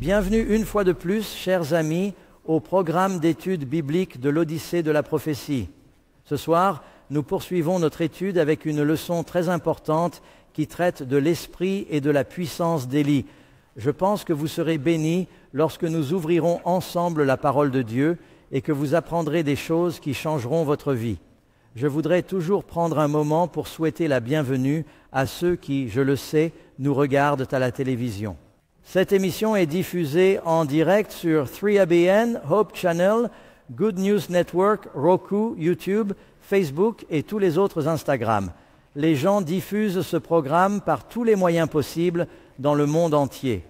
Bienvenue une fois de plus, chers amis, au programme d'études bibliques de l'Odyssée de la prophétie. Ce soir, nous poursuivons notre étude avec une leçon très importante qui traite de l'esprit et de la puissance d'Élie. Je pense que vous serez bénis lorsque nous ouvrirons ensemble la parole de Dieu et que vous apprendrez des choses qui changeront votre vie. Je voudrais toujours prendre un moment pour souhaiter la bienvenue à ceux qui, je le sais, nous regardent à la télévision. Cette émission est diffusée en direct sur 3ABN, Hope Channel, Good News Network, Roku, YouTube, Facebook et tous les autres Instagram. Les gens diffusent ce programme par tous les moyens possibles dans le monde entier.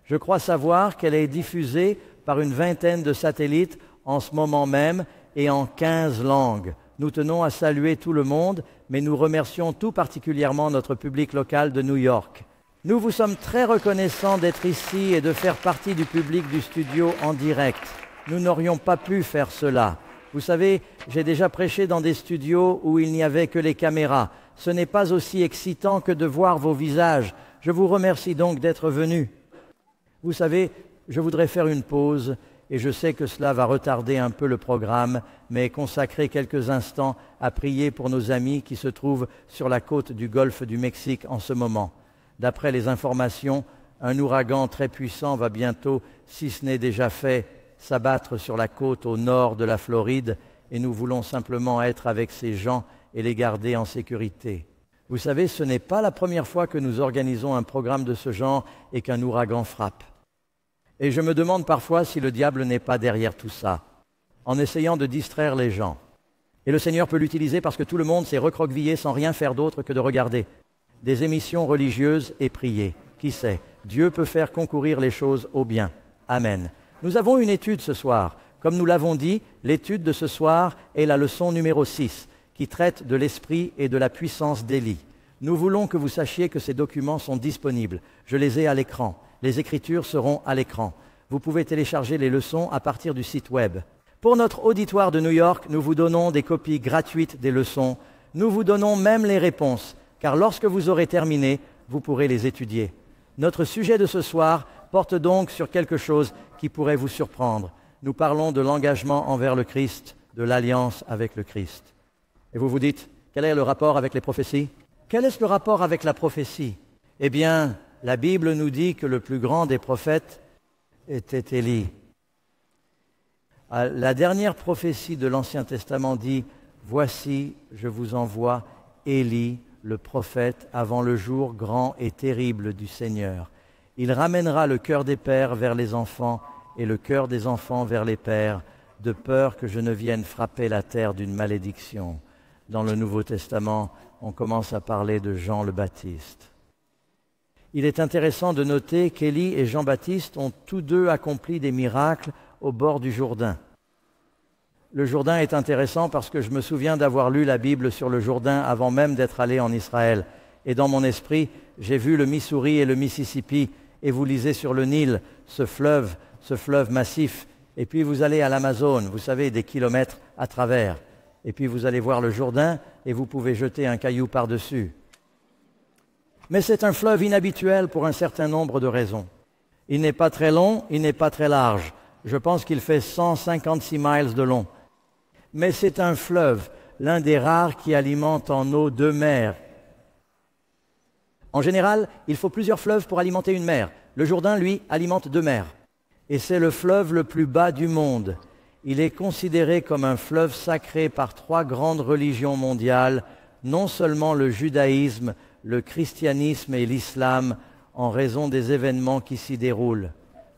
Je crois savoir qu'elle est diffusée par une vingtaine de satellites en ce moment même et en 15 langues. Nous tenons à saluer tout le monde, mais nous remercions tout particulièrement notre public local de New York. Nous vous sommes très reconnaissants d'être ici et de faire partie du public du studio en direct. Nous n'aurions pas pu faire cela. Vous savez, j'ai déjà prêché dans des studios où il n'y avait que les caméras. Ce n'est pas aussi excitant que de voir vos visages. Je vous remercie donc d'être venus. Vous savez, je voudrais faire une pause et je sais que cela va retarder un peu le programme, mais consacrer quelques instants à prier pour nos amis qui se trouvent sur la côte du golfe du Mexique en ce moment. D'après les informations, un ouragan très puissant va bientôt, si ce n'est déjà fait, s'abattre sur la côte au nord de la Floride et nous voulons simplement être avec ces gens et les garder en sécurité. Vous savez, ce n'est pas la première fois que nous organisons un programme de ce genre et qu'un ouragan frappe. Et je me demande parfois si le diable n'est pas derrière tout ça, en essayant de distraire les gens. Et le Seigneur peut l'utiliser parce que tout le monde s'est recroquevillé sans rien faire d'autre que de regarder des émissions religieuses et prier. Qui sait, Dieu peut faire concourir les choses au bien. Amen. Nous avons une étude ce soir. Comme nous l'avons dit, l'étude de ce soir est la leçon numéro 6, qui traite de l'esprit et de la puissance d'Élie. Nous voulons que vous sachiez que ces documents sont disponibles. Je les ai à l'écran. Les écritures seront à l'écran. Vous pouvez télécharger les leçons à partir du site web. Pour notre auditoire de New York, nous vous donnons des copies gratuites des leçons. Nous vous donnons même les réponses, car lorsque vous aurez terminé, vous pourrez les étudier. Notre sujet de ce soir porte donc sur quelque chose qui pourrait vous surprendre. Nous parlons de l'engagement envers le Christ, de l'alliance avec le Christ. Et vous vous dites, quel est le rapport avec les prophéties? Quel est le rapport avec la prophétie? Eh bien, la Bible nous dit que le plus grand des prophètes était Élie. La dernière prophétie de l'Ancien Testament dit « Voici, je vous envoie Élie, le prophète, avant le jour grand et terrible du Seigneur. Il ramènera le cœur des pères vers les enfants et le cœur des enfants vers les pères, de peur que je ne vienne frapper la terre d'une malédiction. » Dans le Nouveau Testament, on commence à parler de Jean le Baptiste. Il est intéressant de noter qu'Élie et Jean-Baptiste ont tous deux accompli des miracles au bord du Jourdain. Le Jourdain est intéressant parce que je me souviens d'avoir lu la Bible sur le Jourdain avant même d'être allé en Israël. Et dans mon esprit, j'ai vu le Missouri et le Mississippi, et vous lisez sur le Nil, ce fleuve massif, et puis vous allez à l'Amazone, vous savez, des kilomètres à travers. Et puis vous allez voir le Jourdain, et vous pouvez jeter un caillou par-dessus. Mais c'est un fleuve inhabituel pour un certain nombre de raisons. Il n'est pas très long, il n'est pas très large. Je pense qu'il fait 156 miles de long. Mais c'est un fleuve, l'un des rares qui alimente en eau deux mers. En général, il faut plusieurs fleuves pour alimenter une mer. Le Jourdain, lui, alimente deux mers. Et c'est le fleuve le plus bas du monde. Il est considéré comme un fleuve sacré par trois grandes religions mondiales, non seulement le judaïsme, le christianisme et l'islam, en raison des événements qui s'y déroulent.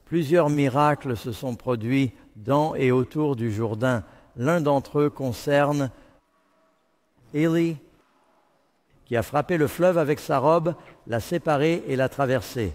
Plusieurs miracles se sont produits dans et autour du Jourdain. L'un d'entre eux concerne Élie, qui a frappé le fleuve avec sa robe, l'a séparé et l'a traversé.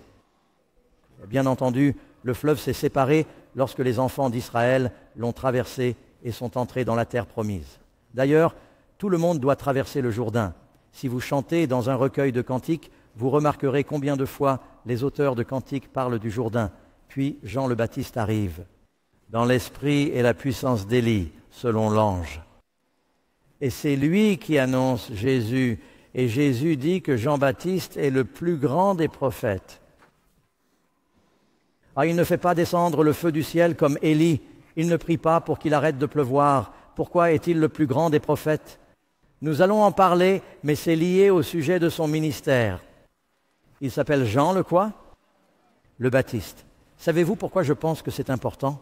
Bien entendu, le fleuve s'est séparé lorsque les enfants d'Israël l'ont traversé et sont entrés dans la terre promise. D'ailleurs, tout le monde doit traverser le Jourdain. Si vous chantez dans un recueil de cantiques, vous remarquerez combien de fois les auteurs de cantiques parlent du Jourdain. Puis Jean le Baptiste arrive, dans l'esprit et la puissance d'Élie, selon l'ange. Et c'est lui qui annonce Jésus. Et Jésus dit que Jean-Baptiste est le plus grand des prophètes. Ah, il ne fait pas descendre le feu du ciel comme Élie. Il ne prie pas pour qu'il arrête de pleuvoir. Pourquoi est-il le plus grand des prophètes? Nous allons en parler, mais c'est lié au sujet de son ministère. Il s'appelle Jean le quoi? Le Baptiste. Savez-vous pourquoi je pense que c'est important?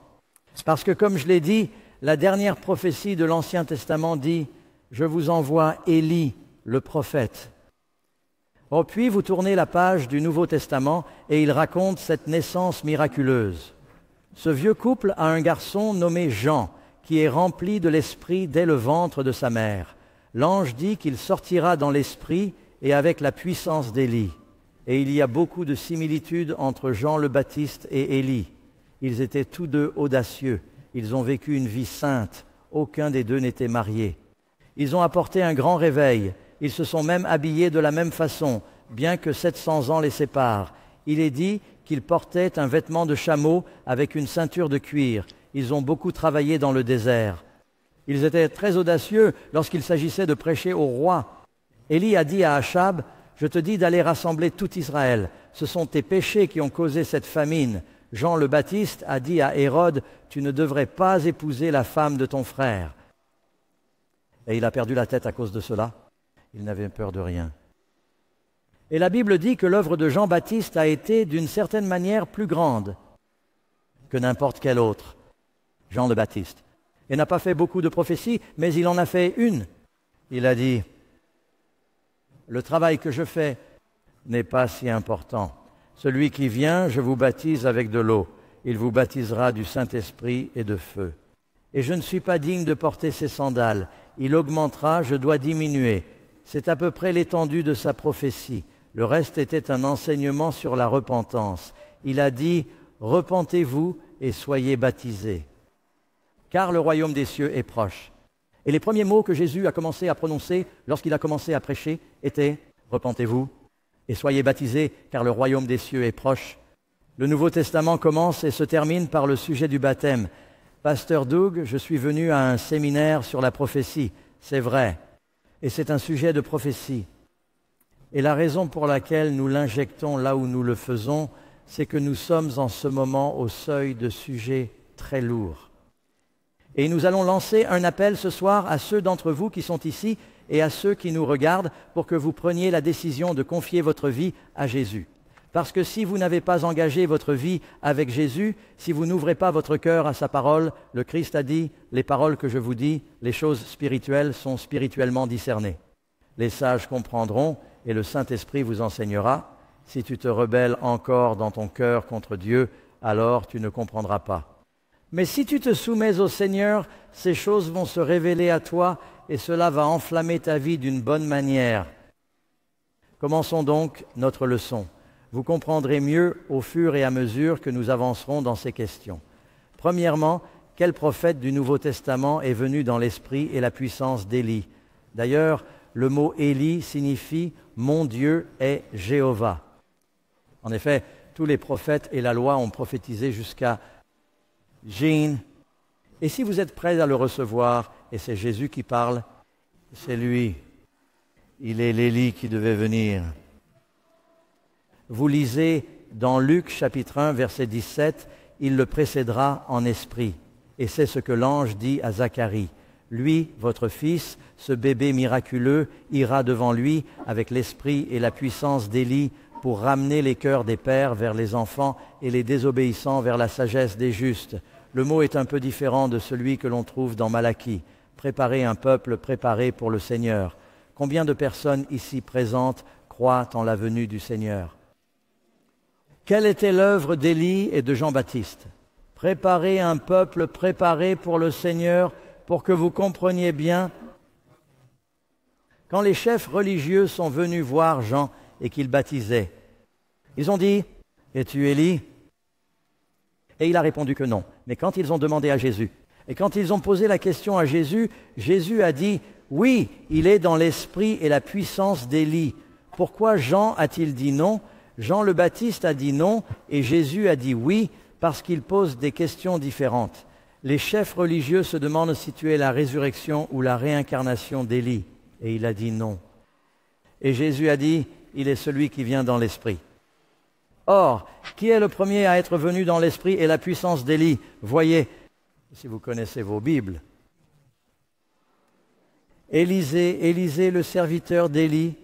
Parce que, comme je l'ai dit, la dernière prophétie de l'Ancien Testament dit « Je vous envoie Élie, le prophète ». Oh, puis vous tournez la page du Nouveau Testament et il raconte cette naissance miraculeuse. Ce vieux couple a un garçon nommé Jean, qui est rempli de l'Esprit dès le ventre de sa mère. L'ange dit qu'il sortira dans l'Esprit et avec la puissance d'Élie. Et il y a beaucoup de similitudes entre Jean le Baptiste et Élie. Ils étaient tous deux audacieux. Ils ont vécu une vie sainte. Aucun des deux n'était marié. Ils ont apporté un grand réveil. Ils se sont même habillés de la même façon, bien que 700 ans les séparent. Il est dit qu'ils portaient un vêtement de chameau avec une ceinture de cuir. Ils ont beaucoup travaillé dans le désert. Ils étaient très audacieux lorsqu'il s'agissait de prêcher au roi. Élie a dit à Achab, « Je te dis d'aller rassembler tout Israël. Ce sont tes péchés qui ont causé cette famine. » Jean le Baptiste a dit à Hérode, « Tu ne devrais pas épouser la femme de ton frère. » Et il a perdu la tête à cause de cela. Il n'avait peur de rien. Et la Bible dit que l'œuvre de Jean-Baptiste a été d'une certaine manière plus grande que n'importe quel autre, Jean le Baptiste. Il n'a pas fait beaucoup de prophéties, mais il en a fait une. Il a dit, « Le travail que je fais n'est pas si important. Celui qui vient, je vous baptise avec de l'eau. Il vous baptisera du Saint-Esprit et de feu. Et je ne suis pas digne de porter ses sandales. Il augmentera, je dois diminuer. » C'est à peu près l'étendue de sa prophétie. Le reste était un enseignement sur la repentance. Il a dit « Repentez-vous et soyez baptisés, car le royaume des cieux est proche. » Et les premiers mots que Jésus a commencé à prononcer lorsqu'il a commencé à prêcher étaient « Repentez-vous et soyez baptisés, car le royaume des cieux est proche. » Le Nouveau Testament commence et se termine par le sujet du baptême. Pasteur Doug, je suis venu à un séminaire sur la prophétie. C'est vrai. Et c'est un sujet de prophétie. Et la raison pour laquelle nous l'injectons là où nous le faisons, c'est que nous sommes en ce moment au seuil de sujets très lourds. Et nous allons lancer un appel ce soir à ceux d'entre vous qui sont ici et à ceux qui nous regardent pour que vous preniez la décision de confier votre vie à Jésus. Parce que si vous n'avez pas engagé votre vie avec Jésus, si vous n'ouvrez pas votre cœur à sa parole, le Christ a dit, les paroles que je vous dis, les choses spirituelles sont spirituellement discernées. Les sages comprendront et le Saint-Esprit vous enseignera. Si tu te rebelles encore dans ton cœur contre Dieu, alors tu ne comprendras pas. Mais si tu te soumets au Seigneur, ces choses vont se révéler à toi et cela va enflammer ta vie d'une bonne manière. Commençons donc notre leçon. Vous comprendrez mieux au fur et à mesure que nous avancerons dans ces questions. Premièrement, quel prophète du Nouveau Testament est venu dans l'esprit et la puissance d'Élie? D'ailleurs, le mot Élie signifie « Mon Dieu est Jéhovah ». En effet, tous les prophètes et la loi ont prophétisé jusqu'à Jean. Et si vous êtes prêts à le recevoir, et c'est Jésus qui parle, c'est lui. Il est l'Élie qui devait venir. Vous lisez dans Luc chapitre 1, verset 17, « Il le précédera en esprit ». Et c'est ce que l'ange dit à Zacharie. « Lui, votre fils, ce bébé miraculeux, ira devant lui avec l'esprit et la puissance d'Élie pour ramener les cœurs des pères vers les enfants et les désobéissants vers la sagesse des justes. » Le mot est un peu différent de celui que l'on trouve dans Malachie. « Préparer un peuple préparé pour le Seigneur ». Combien de personnes ici présentes croient en la venue du Seigneur? Quelle était l'œuvre d'Élie et de Jean-Baptiste? Préparer un peuple préparé pour le Seigneur, pour que vous compreniez bien. Quand les chefs religieux sont venus voir Jean et qu'il baptisait, ils ont dit « Es-tu Élie ?» Et il a répondu que non. Mais quand ils ont demandé à Jésus, et quand ils ont posé la question à Jésus, Jésus a dit « Oui, il est dans l'esprit et la puissance d'Élie. » Pourquoi Jean a-t-il dit non? Jean le Baptiste a dit non et Jésus a dit oui parce qu'il pose des questions différentes. Les chefs religieux se demandent si tu es la résurrection ou la réincarnation d'Élie et il a dit non. Et Jésus a dit, il est celui qui vient dans l'esprit. Or, qui est le premier à être venu dans l'esprit et la puissance d'Élie? Voyez, si vous connaissez vos Bibles. Élisée, le serviteur d'Élie,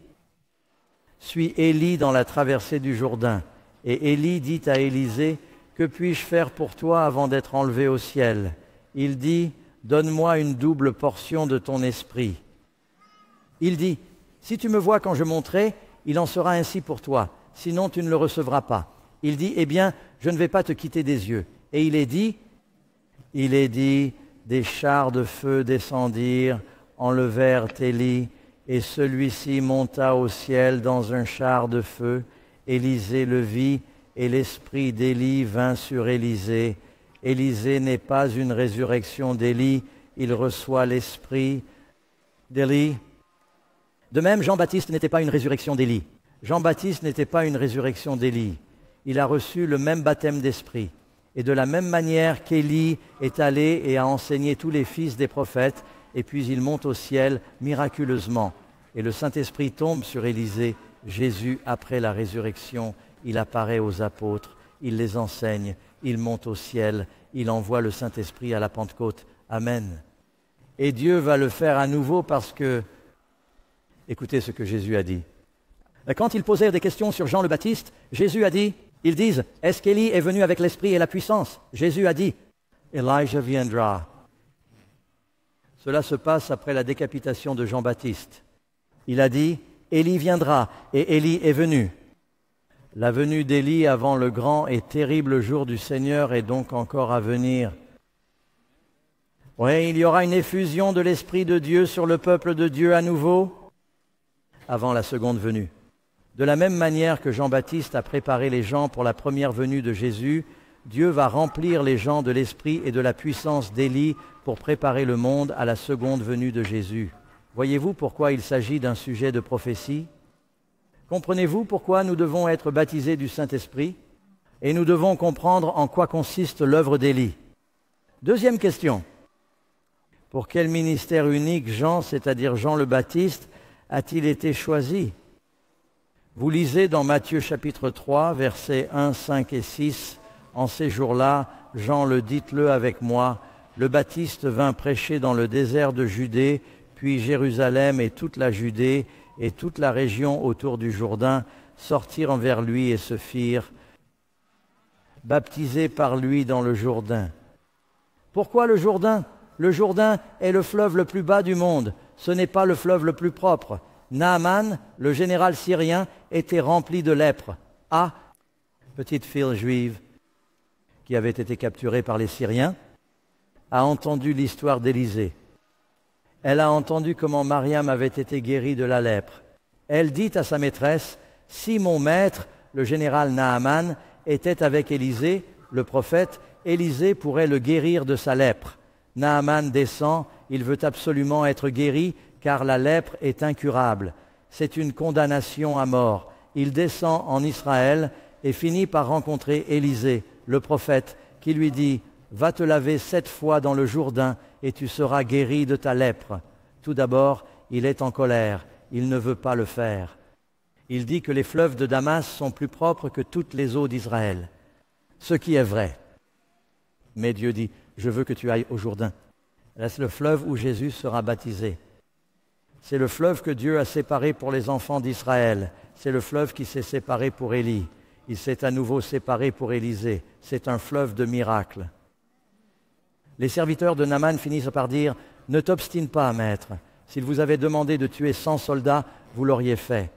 suit Élie dans la traversée du Jourdain. Et Élie dit à Élisée, « Que puis-je faire pour toi avant d'être enlevé au ciel ?» Il dit, « Donne-moi une double portion de ton esprit. » Il dit, « Si tu me vois quand je monterai, il en sera ainsi pour toi, sinon tu ne le recevras pas. » Il dit, « Eh bien, je ne vais pas te quitter des yeux. » Et il est dit, des chars de feu descendirent, enlevèrent Élie, et celui-ci monta au ciel dans un char de feu. Élisée le vit, et l'esprit d'Élie vint sur Élisée. Élisée n'est pas une résurrection d'Élie, il reçoit l'esprit d'Élie. De même, Jean-Baptiste n'était pas une résurrection d'Élie. Jean-Baptiste n'était pas une résurrection d'Élie. Il a reçu le même baptême d'esprit. Et de la même manière qu'Élie est allé et a enseigné tous les fils des prophètes, et puis il monte au ciel miraculeusement. Et le Saint-Esprit tombe sur Élisée. Jésus, après la résurrection, il apparaît aux apôtres, il les enseigne, il monte au ciel, il envoie le Saint-Esprit à la Pentecôte. Amen. Et Dieu va le faire à nouveau parce que, écoutez ce que Jésus a dit. Quand ils posèrent des questions sur Jean le Baptiste, Jésus a dit, ils disent, « Est-ce qu'Élie est venu avec l'Esprit et la puissance ?» Jésus a dit, « Elijah viendra. » Cela se passe après la décapitation de Jean-Baptiste. Il a dit, « Élie viendra, et Élie est venu. » La venue d'Élie avant le grand et terrible jour du Seigneur est donc encore à venir. Oui, il y aura une effusion de l'Esprit de Dieu sur le peuple de Dieu à nouveau avant la seconde venue. De la même manière que Jean-Baptiste a préparé les gens pour la première venue de Jésus, Dieu va remplir les gens de l'Esprit et de la puissance d'Élie pour préparer le monde à la seconde venue de Jésus. Voyez-vous pourquoi il s'agit d'un sujet de prophétie? Comprenez-vous pourquoi nous devons être baptisés du Saint-Esprit? Et nous devons comprendre en quoi consiste l'œuvre d'Élie. Deuxième question. Pour quel ministère unique Jean, c'est-à-dire Jean le Baptiste, a-t-il été choisi? Vous lisez dans Matthieu chapitre 3, versets 1, 5 et 6, « En ces jours-là, Jean le dites-le avec moi, le Baptiste vint prêcher dans le désert de Judée, puis Jérusalem et toute la Judée et toute la région autour du Jourdain sortirent vers lui et se firent baptiser par lui dans le Jourdain. » Pourquoi le Jourdain? Le Jourdain est le fleuve le plus bas du monde, ce n'est pas le fleuve le plus propre. Naaman, le général syrien, était rempli de lèpre. Ah, petite fille juive qui avait été capturée par les Syriens, a entendu l'histoire d'Élisée. Elle a entendu comment Mariam avait été guérie de la lèpre. Elle dit à sa maîtresse, « Si mon maître, le général Naaman, était avec Élisée, le prophète, Élisée pourrait le guérir de sa lèpre. » Naaman descend, il veut absolument être guéri, car la lèpre est incurable. C'est une condamnation à mort. Il descend en Israël et finit par rencontrer Élisée, le prophète, qui lui dit « Va te laver 7 fois dans le Jourdain et tu seras guéri de ta lèpre. » Tout d'abord, il est en colère, il ne veut pas le faire. Il dit que les fleuves de Damas sont plus propres que toutes les eaux d'Israël, ce qui est vrai. Mais Dieu dit « Je veux que tu ailles au Jourdain. » C'est le fleuve où Jésus sera baptisé. C'est le fleuve que Dieu a séparé pour les enfants d'Israël. C'est le fleuve qui s'est séparé pour Élie. Il s'est à nouveau séparé pour Élisée. C'est un fleuve de miracles. Les serviteurs de Naaman finissent par dire « Ne t'obstine pas, maître. S'il vous avait demandé de tuer 100 soldats, vous l'auriez fait. »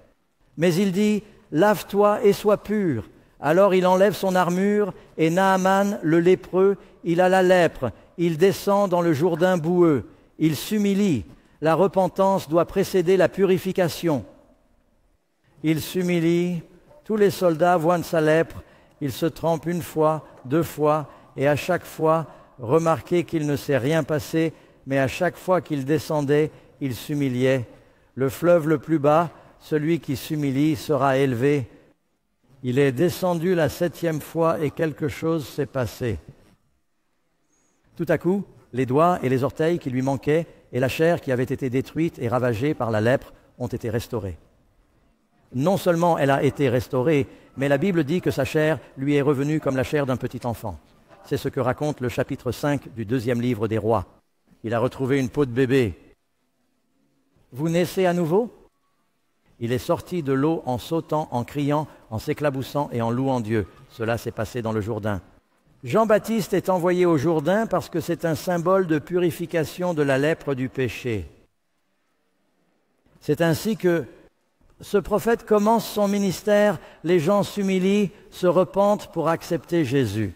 Mais il dit « Lave-toi et sois pur. » Alors il enlève son armure et Naaman, le lépreux, il a la lèpre. Il descend dans le Jourdain boueux. Il s'humilie. La repentance doit précéder la purification. Il s'humilie. Tous les soldats voient sa lèpre. Il se trempe 1 fois, 2 fois, et à chaque fois, remarquez qu'il ne s'est rien passé, mais à chaque fois qu'il descendait, il s'humiliait. Le fleuve le plus bas, celui qui s'humilie, sera élevé. Il est descendu la 7e fois et quelque chose s'est passé. Tout à coup, les doigts et les orteils qui lui manquaient et la chair qui avait été détruite et ravagée par la lèpre ont été restaurés. Non seulement elle a été restaurée, mais la Bible dit que sa chair lui est revenue comme la chair d'un petit enfant. C'est ce que raconte le chapitre 5 du 2e livre des Rois. Il a retrouvé une peau de bébé. Vous naissez à nouveau? Il est sorti de l'eau en sautant, en criant, en s'éclaboussant et en louant Dieu. Cela s'est passé dans le Jourdain. Jean-Baptiste est envoyé au Jourdain parce que c'est un symbole de purification de la lèpre du péché. C'est ainsi que ce prophète commence son ministère, les gens s'humilient, se repentent pour accepter Jésus.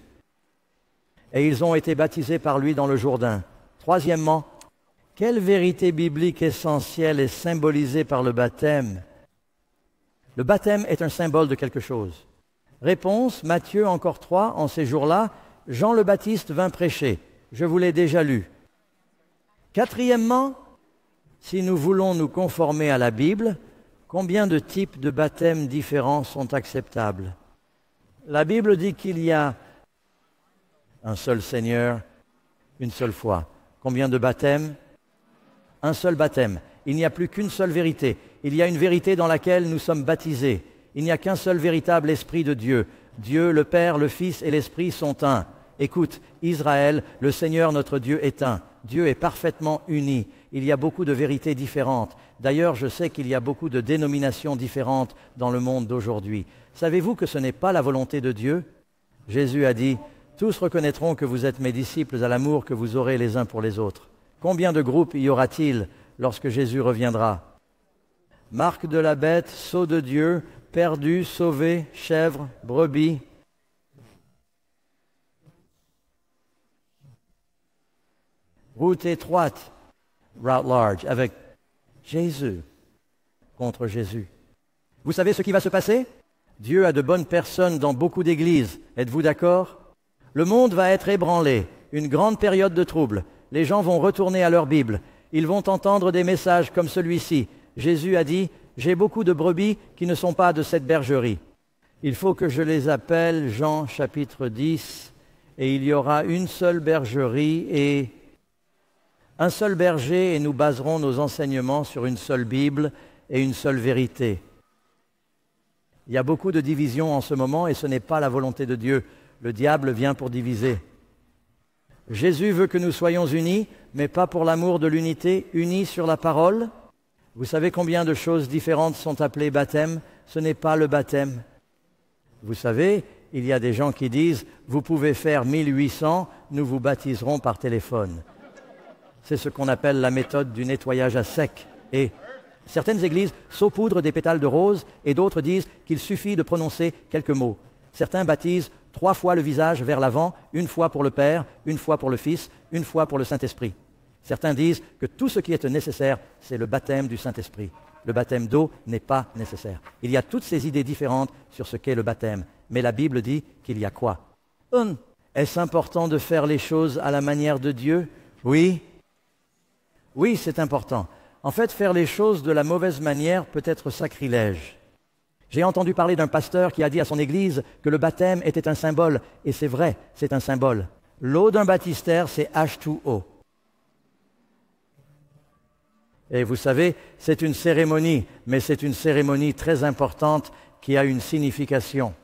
Et ils ont été baptisés par lui dans le Jourdain. Troisièmement, quelle vérité biblique essentielle est symbolisée par le baptême? Le baptême est un symbole de quelque chose. Réponse, Matthieu encore 3, en ces jours-là, Jean le Baptiste vint prêcher. Je vous l'ai déjà lu. Quatrièmement, si nous voulons nous conformer à la Bible, combien de types de baptêmes différents sont acceptables? La Bible dit qu'il y a un seul Seigneur, une seule foi. Combien de baptêmes? Un seul baptême. Il n'y a plus qu'une seule vérité. Il y a une vérité dans laquelle nous sommes baptisés. Il n'y a qu'un seul véritable Esprit de Dieu. Dieu, le Père, le Fils et l'Esprit sont un. Écoute, Israël, le Seigneur notre Dieu est un. Dieu est parfaitement uni. Il y a beaucoup de vérités différentes. D'ailleurs, je sais qu'il y a beaucoup de dénominations différentes dans le monde d'aujourd'hui. Savez-vous que ce n'est pas la volonté de Dieu? Jésus a dit, « Tous reconnaîtront que vous êtes mes disciples à l'amour que vous aurez les uns pour les autres. » Combien de groupes y aura-t-il lorsque Jésus reviendra? Marque de la bête, sceau de Dieu, perdu, sauvé, chèvre, brebis. Route étroite, route large, avec Jésus contre Jésus. Vous savez ce qui va se passer? Dieu a de bonnes personnes dans beaucoup d'églises. Êtes-vous d'accord? Le monde va être ébranlé, une grande période de trouble. Les gens vont retourner à leur Bible. Ils vont entendre des messages comme celui-ci. Jésus a dit, « J'ai beaucoup de brebis qui ne sont pas de cette bergerie. Il faut que je les appelle, Jean chapitre 10, et il y aura une seule bergerie et un seul berger, et nous baserons nos enseignements sur une seule Bible et une seule vérité. » Il y a beaucoup de divisions en ce moment et ce n'est pas la volonté de Dieu. Le diable vient pour diviser. Jésus veut que nous soyons unis, mais pas pour l'amour de l'unité, unis sur la parole. Vous savez combien de choses différentes sont appelées baptême? Ce n'est pas le baptême. Vous savez, il y a des gens qui disent « Vous pouvez faire 1800, nous vous baptiserons par téléphone. » C'est ce qu'on appelle la méthode du nettoyage à sec. Et certaines églises saupoudrent des pétales de rose et d'autres disent qu'il suffit de prononcer quelques mots. Certains baptisent 3 fois le visage vers l'avant, 1 fois pour le Père, 1 fois pour le Fils, 1 fois pour le Saint-Esprit. Certains disent que tout ce qui est nécessaire, c'est le baptême du Saint-Esprit. Le baptême d'eau n'est pas nécessaire. Il y a toutes ces idées différentes sur ce qu'est le baptême. Mais la Bible dit qu'il y a quoi? Est-ce important de faire les choses à la manière de Dieu? Oui. Oui, c'est important. En fait, faire les choses de la mauvaise manière peut être sacrilège. J'ai entendu parler d'un pasteur qui a dit à son église que le baptême était un symbole, et c'est vrai, c'est un symbole. L'eau d'un baptistère, c'est H2O. Et vous savez, c'est une cérémonie, mais c'est une cérémonie très importante qui a une signification.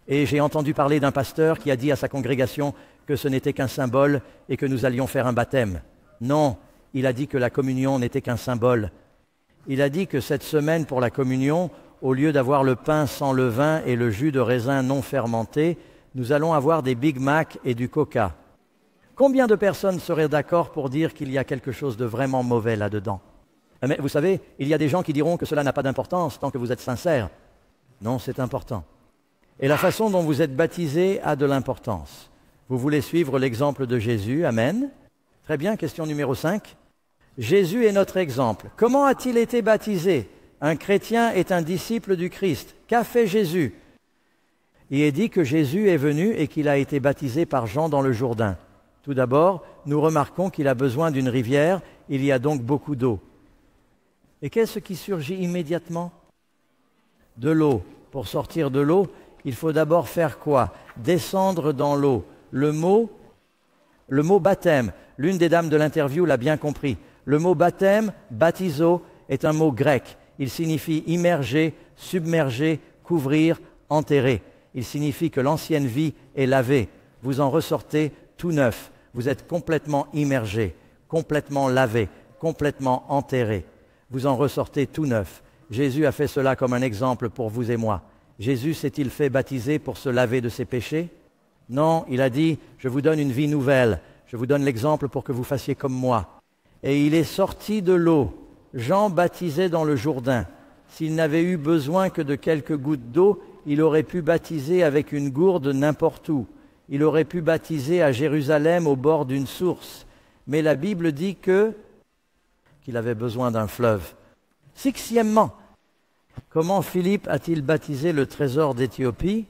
Et j'ai entendu parler d'un pasteur qui a dit à sa congrégation que ce n'était qu'un symbole et que nous allions faire un baptême. Non, il a dit que la communion n'était qu'un symbole. Il a dit que cette semaine pour la communion, au lieu d'avoir le pain sans levain et le jus de raisin non fermenté, nous allons avoir des Big Mac et du Coca. Combien de personnes seraient d'accord pour dire qu'il y a quelque chose de vraiment mauvais là-dedans? Mais vous savez, il y a des gens qui diront que cela n'a pas d'importance tant que vous êtes sincère. Non, c'est important. Et la façon dont vous êtes baptisé a de l'importance. Vous voulez suivre l'exemple de Jésus? Amen. Très bien, question numéro 5. Jésus est notre exemple. Comment a-t-il été baptisé? Un chrétien est un disciple du Christ. Qu'a fait Jésus? Il est dit que Jésus est venu et qu'il a été baptisé par Jean dans le Jourdain. Tout d'abord, nous remarquons qu'il a besoin d'une rivière, il y a donc beaucoup d'eau. Et qu'est-ce qui surgit immédiatement? De l'eau. Pour sortir de l'eau, il faut d'abord faire quoi? Descendre dans l'eau. Le mot baptême, l'une des dames de l'interview l'a bien compris. Le mot baptême, baptizo, est un mot grec. Il signifie immerger, submerger, couvrir, enterrer. Il signifie que l'ancienne vie est lavée. Vous en ressortez tout neuf. Vous êtes complètement immergé, complètement lavé, complètement enterré. Vous en ressortez tout neuf. Jésus a fait cela comme un exemple pour vous et moi. Jésus s'est-il fait baptiser pour se laver de ses péchés? Non, il a dit, je vous donne une vie nouvelle. Je vous donne l'exemple pour que vous fassiez comme moi. Et il est sorti de l'eau. Jean baptisait dans le Jourdain. S'il n'avait eu besoin que de quelques gouttes d'eau, il aurait pu baptiser avec une gourde n'importe où. Il aurait pu baptiser à Jérusalem au bord d'une source. Mais la Bible dit qu'il avait besoin d'un fleuve. Sixièmement, comment Philippe a-t-il baptisé le trésor d'Éthiopie?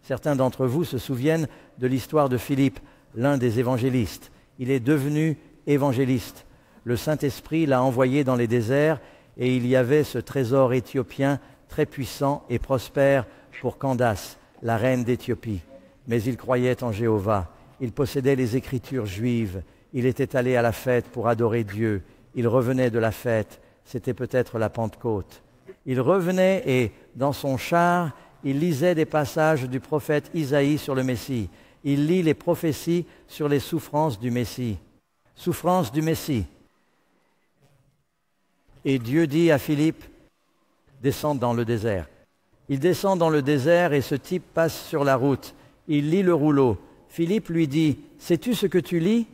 Certains d'entre vous se souviennent de l'histoire de Philippe, l'un des évangélistes. Il est devenu évangéliste. Le Saint-Esprit l'a envoyé dans les déserts et il y avait ce trésor éthiopien très puissant et prospère pour Candace, la reine d'Éthiopie. Mais il croyait en Jéhovah. Il possédait les Écritures juives. Il était allé à la fête pour adorer Dieu. Il revenait de la fête. C'était peut-être la Pentecôte. Il revenait et, dans son char, il lisait des passages du prophète Isaïe sur le Messie. Il lit les prophéties sur les souffrances du Messie. Souffrances du Messie. Et Dieu dit à Philippe, descends dans le désert. Il descend dans le désert et ce type passe sur la route. Il lit le rouleau. Philippe lui dit, sais-tu ce que tu lis?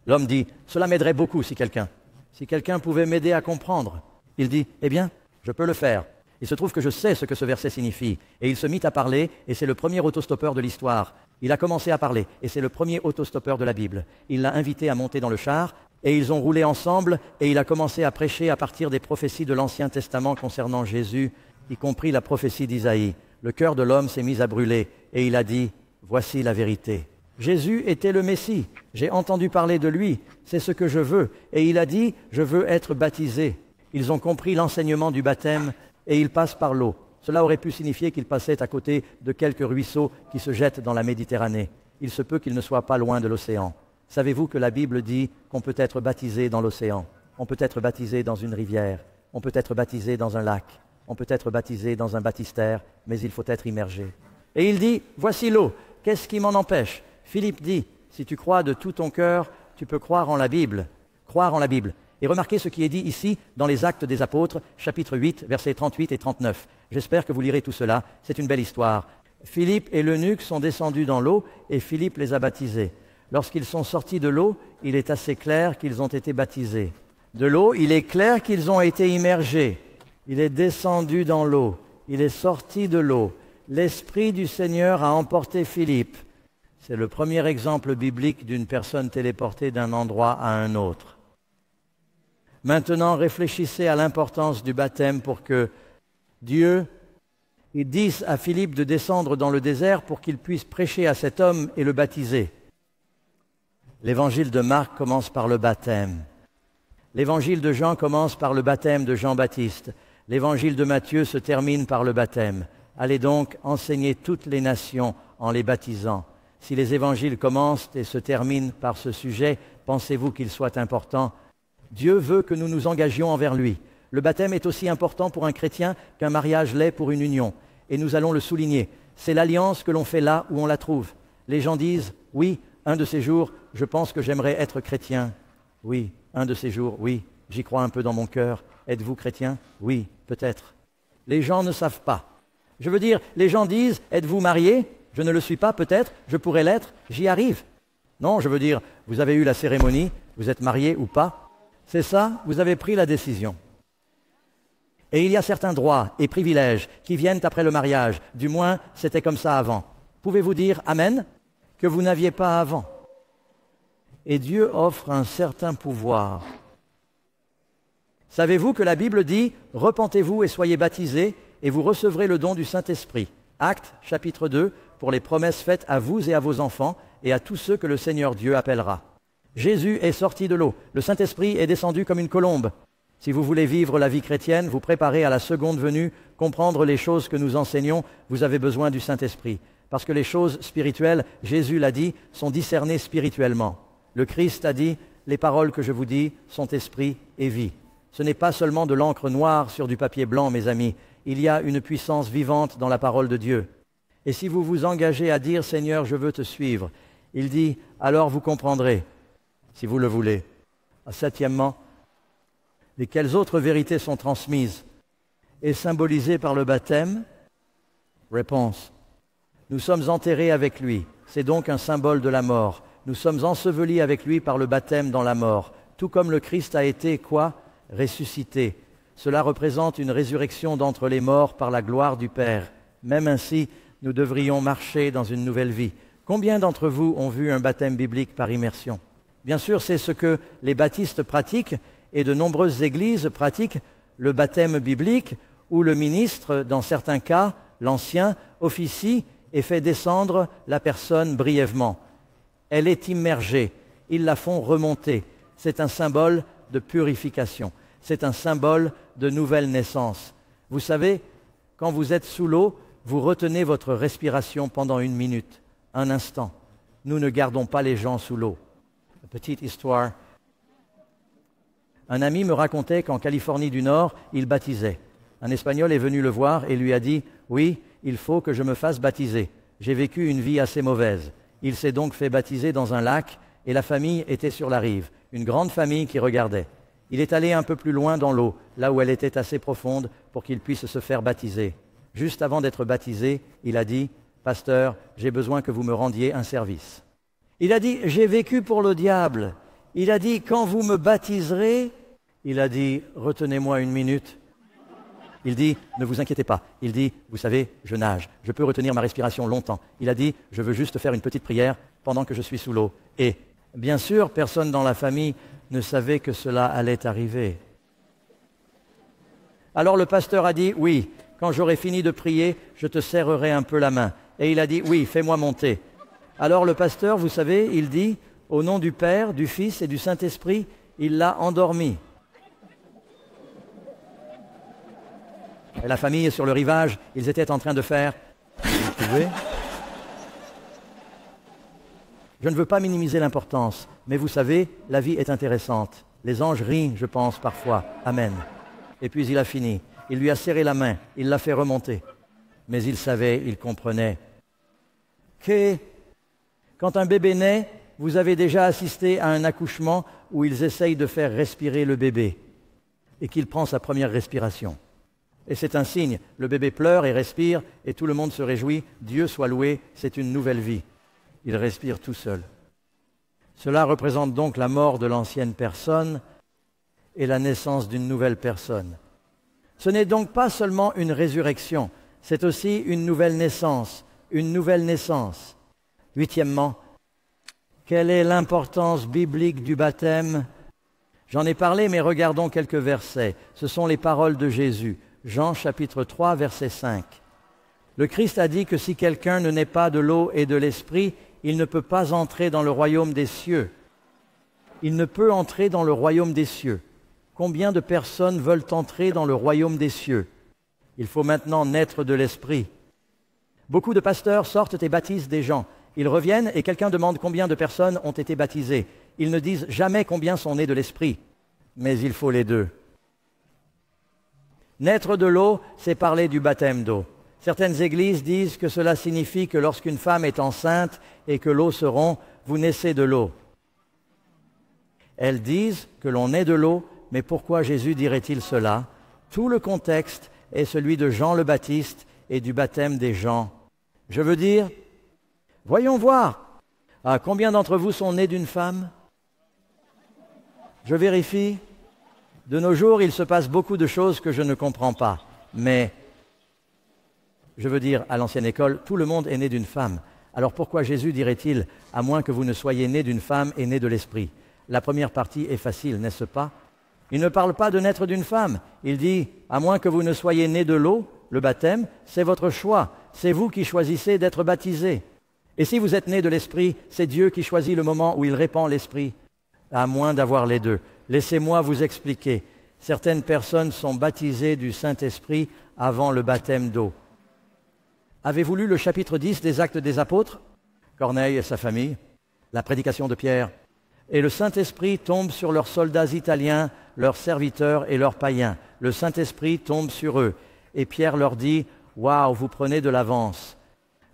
L'homme dit, cela m'aiderait beaucoup si quelqu'un pouvait m'aider à comprendre. Il dit, eh bien, je peux le faire. Il se trouve que je sais ce que ce verset signifie. Et il se mit à parler, et c'est le premier autostoppeur de l'histoire. Il a commencé à parler, et c'est le premier autostoppeur de la Bible. Il l'a invité à monter dans le char, et ils ont roulé ensemble, et il a commencé à prêcher à partir des prophéties de l'Ancien Testament concernant Jésus, y compris la prophétie d'Isaïe. Le cœur de l'homme s'est mis à brûler, et il a dit, voici la vérité. Jésus était le Messie. J'ai entendu parler de lui, c'est ce que je veux. Et il a dit, je veux être baptisé. Ils ont compris l'enseignement du baptême, et ils passent par l'eau. Cela aurait pu signifier qu'ils passaient à côté de quelques ruisseaux qui se jettent dans la Méditerranée. Il se peut qu'ils ne soient pas loin de l'océan. Savez-vous que la Bible dit qu'on peut être baptisé dans l'océan? On peut être baptisé dans une rivière. On peut être baptisé dans un lac. On peut être baptisé dans un baptistère, mais il faut être immergé. Et il dit, voici l'eau. Qu'est-ce qui m'en empêche? Philippe dit, si tu crois de tout ton cœur, tu peux croire en la Bible. Croire en la Bible. Et remarquez ce qui est dit ici dans les Actes des Apôtres, chapitre 8, versets 38 et 39. J'espère que vous lirez tout cela, c'est une belle histoire. Philippe et l'eunuque sont descendus dans l'eau et Philippe les a baptisés. Lorsqu'ils sont sortis de l'eau, il est assez clair qu'ils ont été baptisés. De l'eau, il est clair qu'ils ont été immergés. Il est descendu dans l'eau, il est sorti de l'eau. L'Esprit du Seigneur a emporté Philippe. C'est le premier exemple biblique d'une personne téléportée d'un endroit à un autre. Maintenant, réfléchissez à l'importance du baptême pour que Dieu dise à Philippe de descendre dans le désert pour qu'il puisse prêcher à cet homme et le baptiser. L'évangile de Marc commence par le baptême. L'évangile de Jean commence par le baptême de Jean-Baptiste. L'évangile de Matthieu se termine par le baptême. Allez donc enseigner toutes les nations en les baptisant. Si les évangiles commencent et se terminent par ce sujet, pensez-vous qu'il soit important? Dieu veut que nous nous engagions envers lui. Le baptême est aussi important pour un chrétien qu'un mariage l'est pour une union. Et nous allons le souligner. C'est l'alliance que l'on fait là où on la trouve. Les gens disent, oui, un de ces jours, je pense que j'aimerais être chrétien. Oui, un de ces jours, oui, j'y crois un peu dans mon cœur. Êtes-vous chrétien? Oui, peut-être. Les gens ne savent pas. Je veux dire, les gens disent, êtes-vous marié? Je ne le suis pas, peut-être, je pourrais l'être, j'y arrive. Non, je veux dire, vous avez eu la cérémonie, vous êtes marié ou pas. C'est ça, vous avez pris la décision. Et il y a certains droits et privilèges qui viennent après le mariage. Du moins, c'était comme ça avant. Pouvez-vous dire Amen? Que vous n'aviez pas avant. Et Dieu offre un certain pouvoir. Savez-vous que la Bible dit « Repentez-vous et soyez baptisés, et vous recevrez le don du Saint-Esprit » Actes, chapitre 2, pour les promesses faites à vous et à vos enfants, et à tous ceux que le Seigneur Dieu appellera. Jésus est sorti de l'eau. Le Saint-Esprit est descendu comme une colombe. Si vous voulez vivre la vie chrétienne, vous préparer à la seconde venue, comprendre les choses que nous enseignons, vous avez besoin du Saint-Esprit. Parce que les choses spirituelles, Jésus l'a dit, sont discernées spirituellement. Le Christ a dit, les paroles que je vous dis sont esprit et vie. Ce n'est pas seulement de l'encre noire sur du papier blanc, mes amis. Il y a une puissance vivante dans la parole de Dieu. Et si vous vous engagez à dire « Seigneur, je veux te suivre », il dit « Alors vous comprendrez, si vous le voulez. » Septièmement, et quelles autres vérités sont transmises et symbolisées par le baptême? Réponse. Nous sommes enterrés avec lui. C'est donc un symbole de la mort. Nous sommes ensevelis avec lui par le baptême dans la mort. Tout comme le Christ a été, quoi? Ressuscité. Cela représente une résurrection d'entre les morts par la gloire du Père. Même ainsi, nous devrions marcher dans une nouvelle vie. Combien d'entre vous ont vu un baptême biblique par immersion? Bien sûr, c'est ce que les baptistes pratiquent et de nombreuses églises pratiquent, le baptême biblique où le ministre, dans certains cas, l'ancien, officie et fait descendre la personne brièvement. Elle est immergée, ils la font remonter. C'est un symbole de purification, c'est un symbole de nouvelle naissance. Vous savez, quand vous êtes sous l'eau, vous retenez votre respiration pendant 1 minute, un instant. Nous ne gardons pas les gens sous l'eau. Petite histoire. Un ami me racontait qu'en Californie du Nord, il baptisait. Un Espagnol est venu le voir et lui a dit « Oui, il faut que je me fasse baptiser. J'ai vécu une vie assez mauvaise. » Il s'est donc fait baptiser dans un lac et la famille était sur la rive, une grande famille qui regardait. Il est allé un peu plus loin dans l'eau, là où elle était assez profonde pour qu'il puisse se faire baptiser. Juste avant d'être baptisé, il a dit « Pasteur, j'ai besoin que vous me rendiez un service. » Il a dit « J'ai vécu pour le diable. » Il a dit « Quand vous me baptiserez », il a dit « Retenez-moi 1 minute. » Il dit « Ne vous inquiétez pas. » Il dit « Vous savez, je nage. Je peux retenir ma respiration longtemps. » Il a dit « Je veux juste faire une petite prière pendant que je suis sous l'eau. » Et, bien sûr, personne dans la famille ne savait que cela allait arriver. Alors le pasteur a dit « Oui, quand j'aurai fini de prier, je te serrerai un peu la main. » Et il a dit « Oui, fais-moi monter. » Alors le pasteur, vous savez, il dit « Au nom du Père, du Fils et du Saint-Esprit, il l'a endormi. » Et la famille sur le rivage, ils étaient en train de faire « Vous pouvez ?» Je ne veux pas minimiser l'importance, mais vous savez, la vie est intéressante. Les anges rient, je pense, parfois. Amen. Et puis il a fini. Il lui a serré la main, il l'a fait remonter. Mais il savait, il comprenait que quand un bébé naît, vous avez déjà assisté à un accouchement où ils essayent de faire respirer le bébé et qu'il prend sa première respiration. Et c'est un signe, le bébé pleure et respire et tout le monde se réjouit, Dieu soit loué, c'est une nouvelle vie. Il respire tout seul. Cela représente donc la mort de l'ancienne personne et la naissance d'une nouvelle personne. Ce n'est donc pas seulement une résurrection, c'est aussi une nouvelle naissance, une nouvelle naissance. Huitièmement, quelle est l'importance biblique du baptême? J'en ai parlé, mais regardons quelques versets. Ce sont les paroles de Jésus. Jean chapitre 3, verset 5. Le Christ a dit que si quelqu'un ne naît pas de l'eau et de l'esprit, il ne peut pas entrer dans le royaume des cieux. Il ne peut entrer dans le royaume des cieux. Combien de personnes veulent entrer dans le royaume des cieux? Il faut maintenant naître de l'esprit. Beaucoup de pasteurs sortent et baptisent des gens. Ils reviennent et quelqu'un demande combien de personnes ont été baptisées. Ils ne disent jamais combien sont nés de l'esprit, mais il faut les deux. Naître de l'eau, c'est parler du baptême d'eau. Certaines églises disent que cela signifie que lorsqu'une femme est enceinte et que l'eau se rompt, vous naissez de l'eau. Elles disent que l'on naît de l'eau, mais pourquoi Jésus dirait-il cela? Tout le contexte est celui de Jean le Baptiste et du baptême des gens. Je veux dire, voyons voir. Combien d'entre vous sont nés d'une femme? Je vérifie. De nos jours, il se passe beaucoup de choses que je ne comprends pas. Mais, je veux dire, à l'ancienne école, tout le monde est né d'une femme. Alors pourquoi Jésus dirait-il, à moins que vous ne soyez né d'une femme et né de l'esprit? La première partie est facile, n'est-ce pas? Il ne parle pas de naître d'une femme. Il dit, à moins que vous ne soyez né de l'eau, le baptême, c'est votre choix. C'est vous qui choisissez d'être baptisé. Et si vous êtes né de l'esprit, c'est Dieu qui choisit le moment où il répand l'esprit. À moins d'avoir les deux. Laissez-moi vous expliquer. Certaines personnes sont baptisées du Saint-Esprit avant le baptême d'eau. Avez-vous lu le chapitre 10 des Actes des Apôtres? Corneille et sa famille, la prédication de Pierre. Et le Saint-Esprit tombe sur leurs soldats italiens leurs serviteurs et leurs païens. Le Saint-Esprit tombe sur eux. Et Pierre leur dit, « Waouh, vous prenez de l'avance.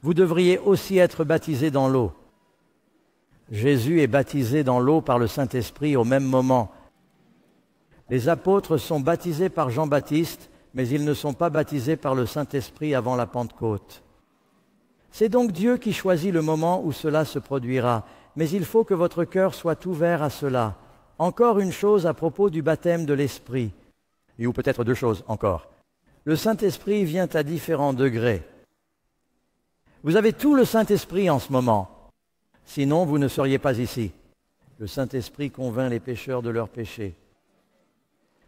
Vous devriez aussi être baptisés dans l'eau. » Jésus est baptisé dans l'eau par le Saint-Esprit au même moment. Les apôtres sont baptisés par Jean-Baptiste, mais ils ne sont pas baptisés par le Saint-Esprit avant la Pentecôte. C'est donc Dieu qui choisit le moment où cela se produira, mais il faut que votre cœur soit ouvert à cela. Encore une chose à propos du baptême de l'Esprit, ou peut-être deux choses encore. Le Saint-Esprit vient à différents degrés. Vous avez tout le Saint-Esprit en ce moment, sinon vous ne seriez pas ici. Le Saint-Esprit convainc les pécheurs de leurs péchés.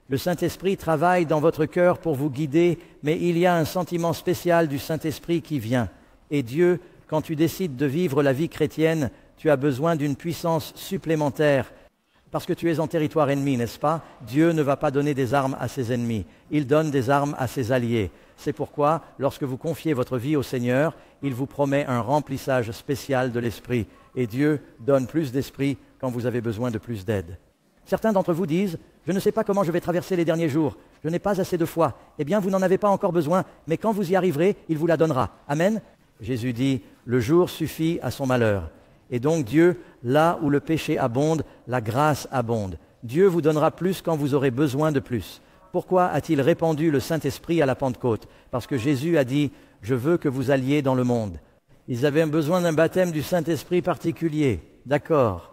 Le Saint-Esprit travaille dans votre cœur pour vous guider, mais il y a un sentiment spécial du Saint-Esprit qui vient. Et Dieu, quand tu décides de vivre la vie chrétienne, tu as besoin d'une puissance supplémentaire. Parce que tu es en territoire ennemi, n'est-ce pas? Dieu ne va pas donner des armes à ses ennemis. Il donne des armes à ses alliés. C'est pourquoi, lorsque vous confiez votre vie au Seigneur, il vous promet un remplissage spécial de l'Esprit. Et Dieu donne plus d'Esprit quand vous avez besoin de plus d'aide. Certains d'entre vous disent, « Je ne sais pas comment je vais traverser les derniers jours. Je n'ai pas assez de foi. » Eh bien, vous n'en avez pas encore besoin, mais quand vous y arriverez, il vous la donnera. Amen. Jésus dit, « Le jour suffit à son malheur. » Et donc Dieu, là où le péché abonde, la grâce abonde. Dieu vous donnera plus quand vous aurez besoin de plus. Pourquoi a-t-il répandu le Saint-Esprit à la Pentecôte? Parce que Jésus a dit, « Je veux que vous alliez dans le monde. » Ils avaient besoin d'un baptême du Saint-Esprit particulier. D'accord.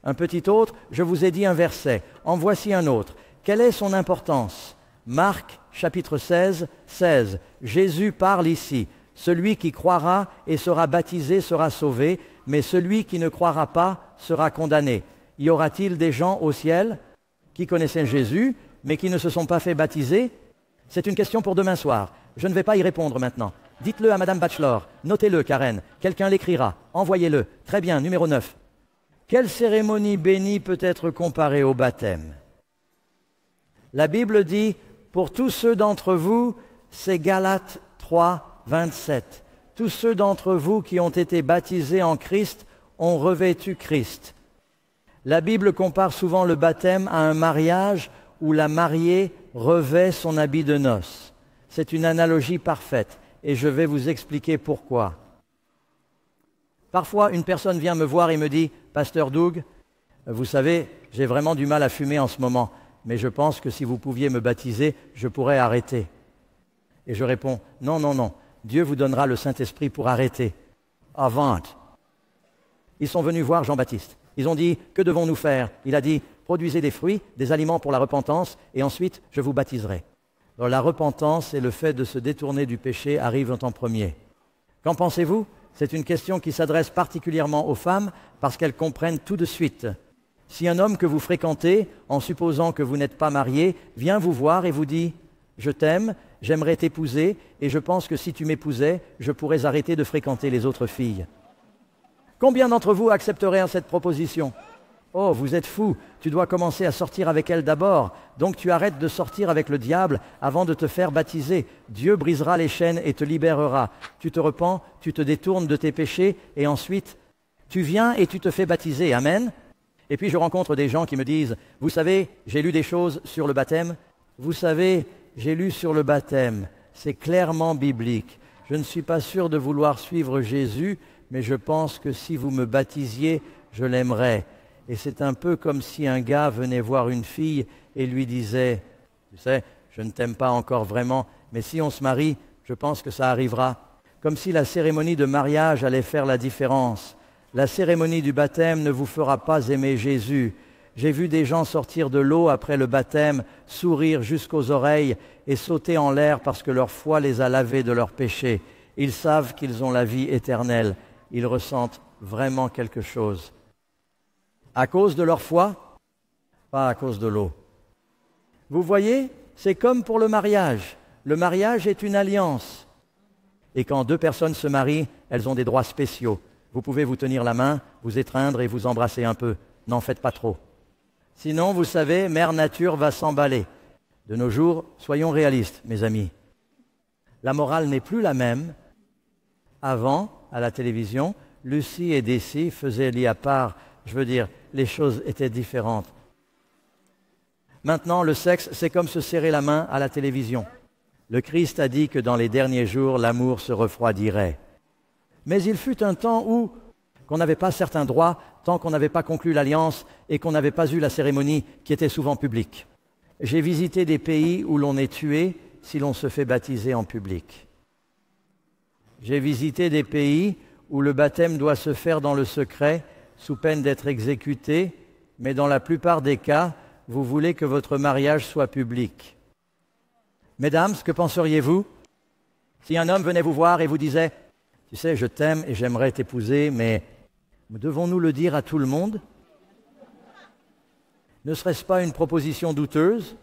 Un petit autre, je vous ai dit un verset. En voici un autre. Quelle est son importance? Marc, chapitre 16, 16. Jésus parle ici. Celui qui croira et sera baptisé sera sauvé, mais celui qui ne croira pas sera condamné. Y aura-t-il des gens au ciel qui connaissaient Jésus, mais qui ne se sont pas fait baptiser? C'est une question pour demain soir. Je ne vais pas y répondre maintenant. Dites-le à Madame Bachelor. Notez-le, Karen. Quelqu'un l'écrira. Envoyez-le. Très bien, numéro 9. Quelle cérémonie bénie peut être comparée au baptême? La Bible dit, pour tous ceux d'entre vous, c'est Galates 3, 27. Tous ceux d'entre vous qui ont été baptisés en Christ ont revêtu Christ. La Bible compare souvent le baptême à un mariage où la mariée revêt son habit de noces. C'est une analogie parfaite et je vais vous expliquer pourquoi. Parfois, une personne vient me voir et me dit « Pasteur Doug, vous savez, j'ai vraiment du mal à fumer en ce moment, mais je pense que si vous pouviez me baptiser, je pourrais arrêter. » Et je réponds « Non, non, non, Dieu vous donnera le Saint-Esprit pour arrêter. » Avant. Ils sont venus voir Jean-Baptiste. Ils ont dit « Que devons-nous faire ?» Il a dit « Produisez des fruits, des aliments pour la repentance, et ensuite je vous baptiserai. » Alors la repentance et le fait de se détourner du péché arrivent en premier. Qu'en pensez-vous? C'est une question qui s'adresse particulièrement aux femmes parce qu'elles comprennent tout de suite. Si un homme que vous fréquentez, en supposant que vous n'êtes pas marié, vient vous voir et vous dit « Je t'aime, j'aimerais t'épouser et je pense que si tu m'épousais, je pourrais arrêter de fréquenter les autres filles. » Combien d'entre vous accepteraient cette proposition? Oh, vous êtes fou, tu dois commencer à sortir avec elle d'abord. Donc tu arrêtes de sortir avec le diable avant de te faire baptiser. Dieu brisera les chaînes et te libérera. Tu te repens, tu te détournes de tes péchés et ensuite tu viens et tu te fais baptiser. Amen. Et puis je rencontre des gens qui me disent, vous savez, j'ai lu des choses sur le baptême. Vous savez, j'ai lu sur le baptême. C'est clairement biblique. Je ne suis pas sûr de vouloir suivre Jésus, mais je pense que si vous me baptisiez, je l'aimerais. Et c'est un peu comme si un gars venait voir une fille et lui disait « Tu sais, je ne t'aime pas encore vraiment, mais si on se marie, je pense que ça arrivera. » Comme si la cérémonie de mariage allait faire la différence. La cérémonie du baptême ne vous fera pas aimer Jésus. J'ai vu des gens sortir de l'eau après le baptême, sourire jusqu'aux oreilles et sauter en l'air parce que leur foi les a lavés de leurs péchés. Ils savent qu'ils ont la vie éternelle. Ils ressentent vraiment quelque chose. À cause de leur foi, pas à cause de l'eau. Vous voyez, c'est comme pour le mariage. Le mariage est une alliance. Et quand deux personnes se marient, elles ont des droits spéciaux. Vous pouvez vous tenir la main, vous étreindre et vous embrasser un peu. N'en faites pas trop. Sinon, vous savez, Mère Nature va s'emballer. De nos jours, soyons réalistes, mes amis. La morale n'est plus la même. Avant, à la télévision, Lucie et Daisy faisaient lit à part. Je veux dire, les choses étaient différentes. Maintenant, le sexe, c'est comme se serrer la main à la télévision. Le Christ a dit que dans les derniers jours, l'amour se refroidirait. Mais il fut un temps où qu'on n'avait pas certains droits tant qu'on n'avait pas conclu l'alliance et qu'on n'avait pas eu la cérémonie qui était souvent publique. J'ai visité des pays où l'on est tué si l'on se fait baptiser en public. J'ai visité des pays où le baptême doit se faire dans le secret sous peine d'être exécuté, mais dans la plupart des cas, vous voulez que votre mariage soit public. Mesdames, que penseriez-vous si un homme venait vous voir et vous disait « Tu sais, je t'aime et j'aimerais t'épouser, mais devons-nous le dire à tout le monde ?» Ne serait-ce pas une proposition douteuse?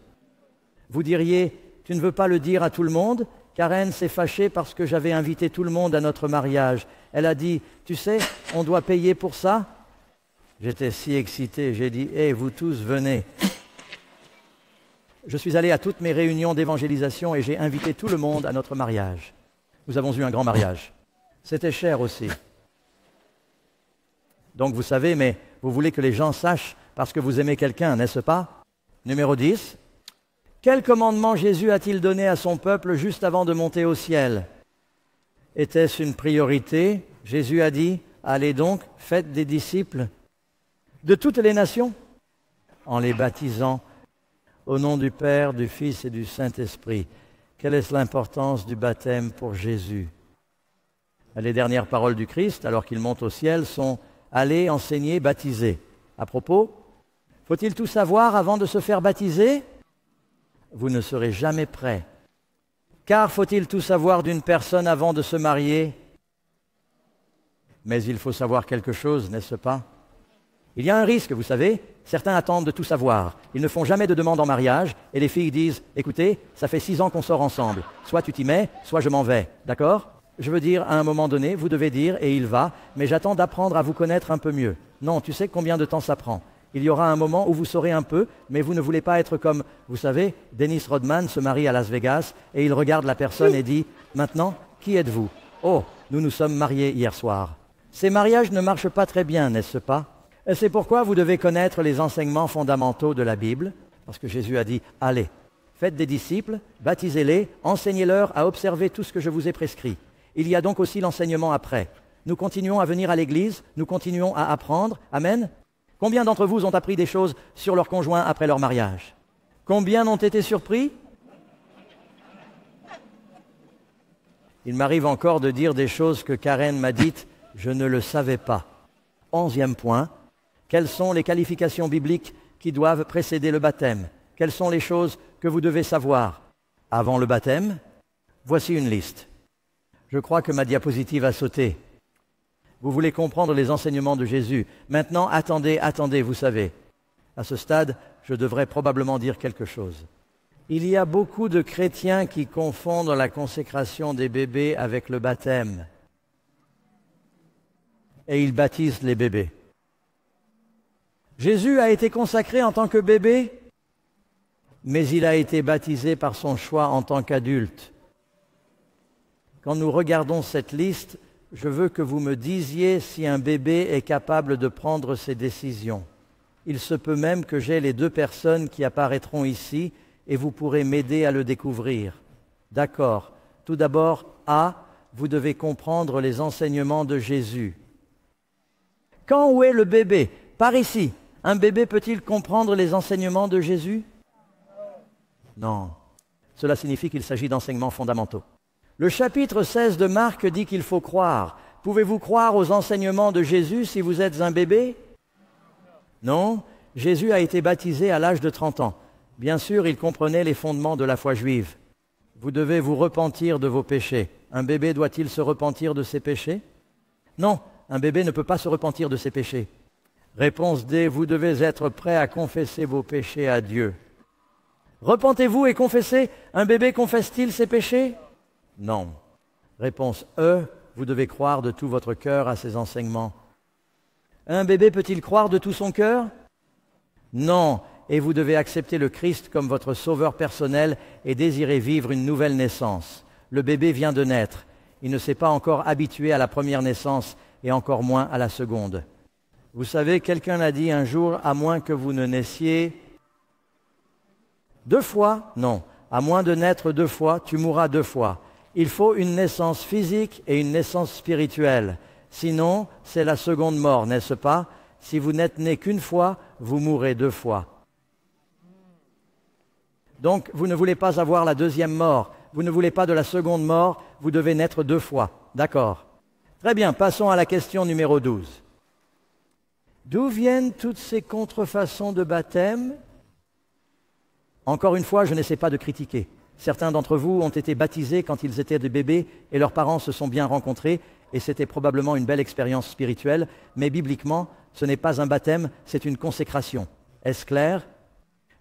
Vous diriez « Tu ne veux pas le dire à tout le monde ? Karen s'est fâchée parce que j'avais invité tout le monde à notre mariage. Elle a dit « Tu sais, on doit payer pour ça ?» J'étais si excité, j'ai dit « Hé, vous tous, venez !» Je suis allé à toutes mes réunions d'évangélisation et j'ai invité tout le monde à notre mariage. Nous avons eu un grand mariage. C'était cher aussi. Donc vous savez, mais vous voulez que les gens sachent parce que vous aimez quelqu'un, n'est-ce pas? Numéro 10. Quel commandement Jésus a-t-il donné à son peuple juste avant de monter au ciel? Était-ce une priorité? Jésus a dit, allez donc, faites des disciples de toutes les nations, en les baptisant au nom du Père, du Fils et du Saint-Esprit. Quelle est l'importance du baptême pour Jésus? Les dernières paroles du Christ, alors qu'il monte au ciel, sont « Allez enseigner, baptiser ». À propos, faut-il tout savoir avant de se faire baptiser? Vous ne serez jamais prêt. Car faut-il tout savoir d'une personne avant de se marier? Mais il faut savoir quelque chose, n'est-ce pas? Il y a un risque, vous savez, certains attendent de tout savoir. Ils ne font jamais de demande en mariage et les filles disent « Écoutez, ça fait 6 ans qu'on sort ensemble. Soit tu t'y mets, soit je m'en vais. D'accord ?» Je veux dire, à un moment donné, vous devez dire « Et il va, mais j'attends d'apprendre à vous connaître un peu mieux. » Non, tu sais combien de temps ça prend. Il y aura un moment où vous saurez un peu, mais vous ne voulez pas être comme, vous savez, Dennis Rodman se marie à Las Vegas et il regarde la personne et dit « Maintenant, qui êtes-vous ?»« Oh, nous nous sommes mariés hier soir. » Ces mariages ne marchent pas très bien, n'est-ce pas? Et c'est pourquoi vous devez connaître les enseignements fondamentaux de la Bible, parce que Jésus a dit « Allez, faites des disciples, baptisez-les, enseignez-leur à observer tout ce que je vous ai prescrit. » Il y a donc aussi l'enseignement après. Nous continuons à venir à l'église, nous continuons à apprendre. Amen. Combien d'entre vous ont appris des choses sur leur conjoint après leur mariage? Combien ont été surpris? Il m'arrive encore de dire des choses que Karen m'a dites, je ne le savais pas. 11e point. Quelles sont les qualifications bibliques qui doivent précéder le baptême? Quelles sont les choses que vous devez savoir avant le baptême? Voici une liste. Je crois que ma diapositive a sauté. Vous voulez comprendre les enseignements de Jésus. Maintenant, attendez, vous savez. À ce stade, je devrais probablement dire quelque chose. Il y a beaucoup de chrétiens qui confondent la consécration des bébés avec le baptême. Et ils baptisent les bébés. Jésus a été consacré en tant que bébé, mais il a été baptisé par son choix en tant qu'adulte. Quand nous regardons cette liste, je veux que vous me disiez si un bébé est capable de prendre ses décisions. Il se peut même que j'aie les 2 personnes qui apparaîtront ici et vous pourrez m'aider à le découvrir. D'accord. Tout d'abord, A, vous devez comprendre les enseignements de Jésus. Quand où est le bébé? Par ici. Un bébé peut-il comprendre les enseignements de Jésus? Non. Cela signifie qu'il s'agit d'enseignements fondamentaux. Le chapitre 16 de Marc dit qu'il faut croire. Pouvez-vous croire aux enseignements de Jésus si vous êtes un bébé? Non. Jésus a été baptisé à l'âge de 30 ans. Bien sûr, il comprenait les fondements de la foi juive. Vous devez vous repentir de vos péchés. Un bébé doit-il se repentir de ses péchés? Non, un bébé ne peut pas se repentir de ses péchés. Réponse D, vous devez être prêt à confesser vos péchés à Dieu. Repentez-vous et confessez. Un bébé confesse-t-il ses péchés? Non. Réponse E, vous devez croire de tout votre cœur à ces enseignements. Un bébé peut-il croire de tout son cœur? Non. Et vous devez accepter le Christ comme votre sauveur personnel et désirer vivre une nouvelle naissance. Le bébé vient de naître. Il ne s'est pas encore habitué à la première naissance et encore moins à la seconde. Vous savez, quelqu'un a dit un jour, à moins que vous ne naissiez 2 fois? Non. À moins de naître 2 fois, tu mourras 2 fois. Il faut une naissance physique et une naissance spirituelle. Sinon, c'est la seconde mort, n'est-ce pas? Si vous n'êtes né qu'une fois, vous mourrez 2 fois. Donc, vous ne voulez pas avoir la deuxième mort. Vous ne voulez pas de la seconde mort, vous devez naître 2 fois. D'accord. Très bien, passons à la question numéro 12. D'où viennent toutes ces contrefaçons de baptême? Encore une fois, je n'essaie pas de critiquer. Certains d'entre vous ont été baptisés quand ils étaient des bébés et leurs parents se sont bien rencontrés et c'était probablement une belle expérience spirituelle, mais bibliquement, ce n'est pas un baptême, c'est une consécration. Est-ce clair?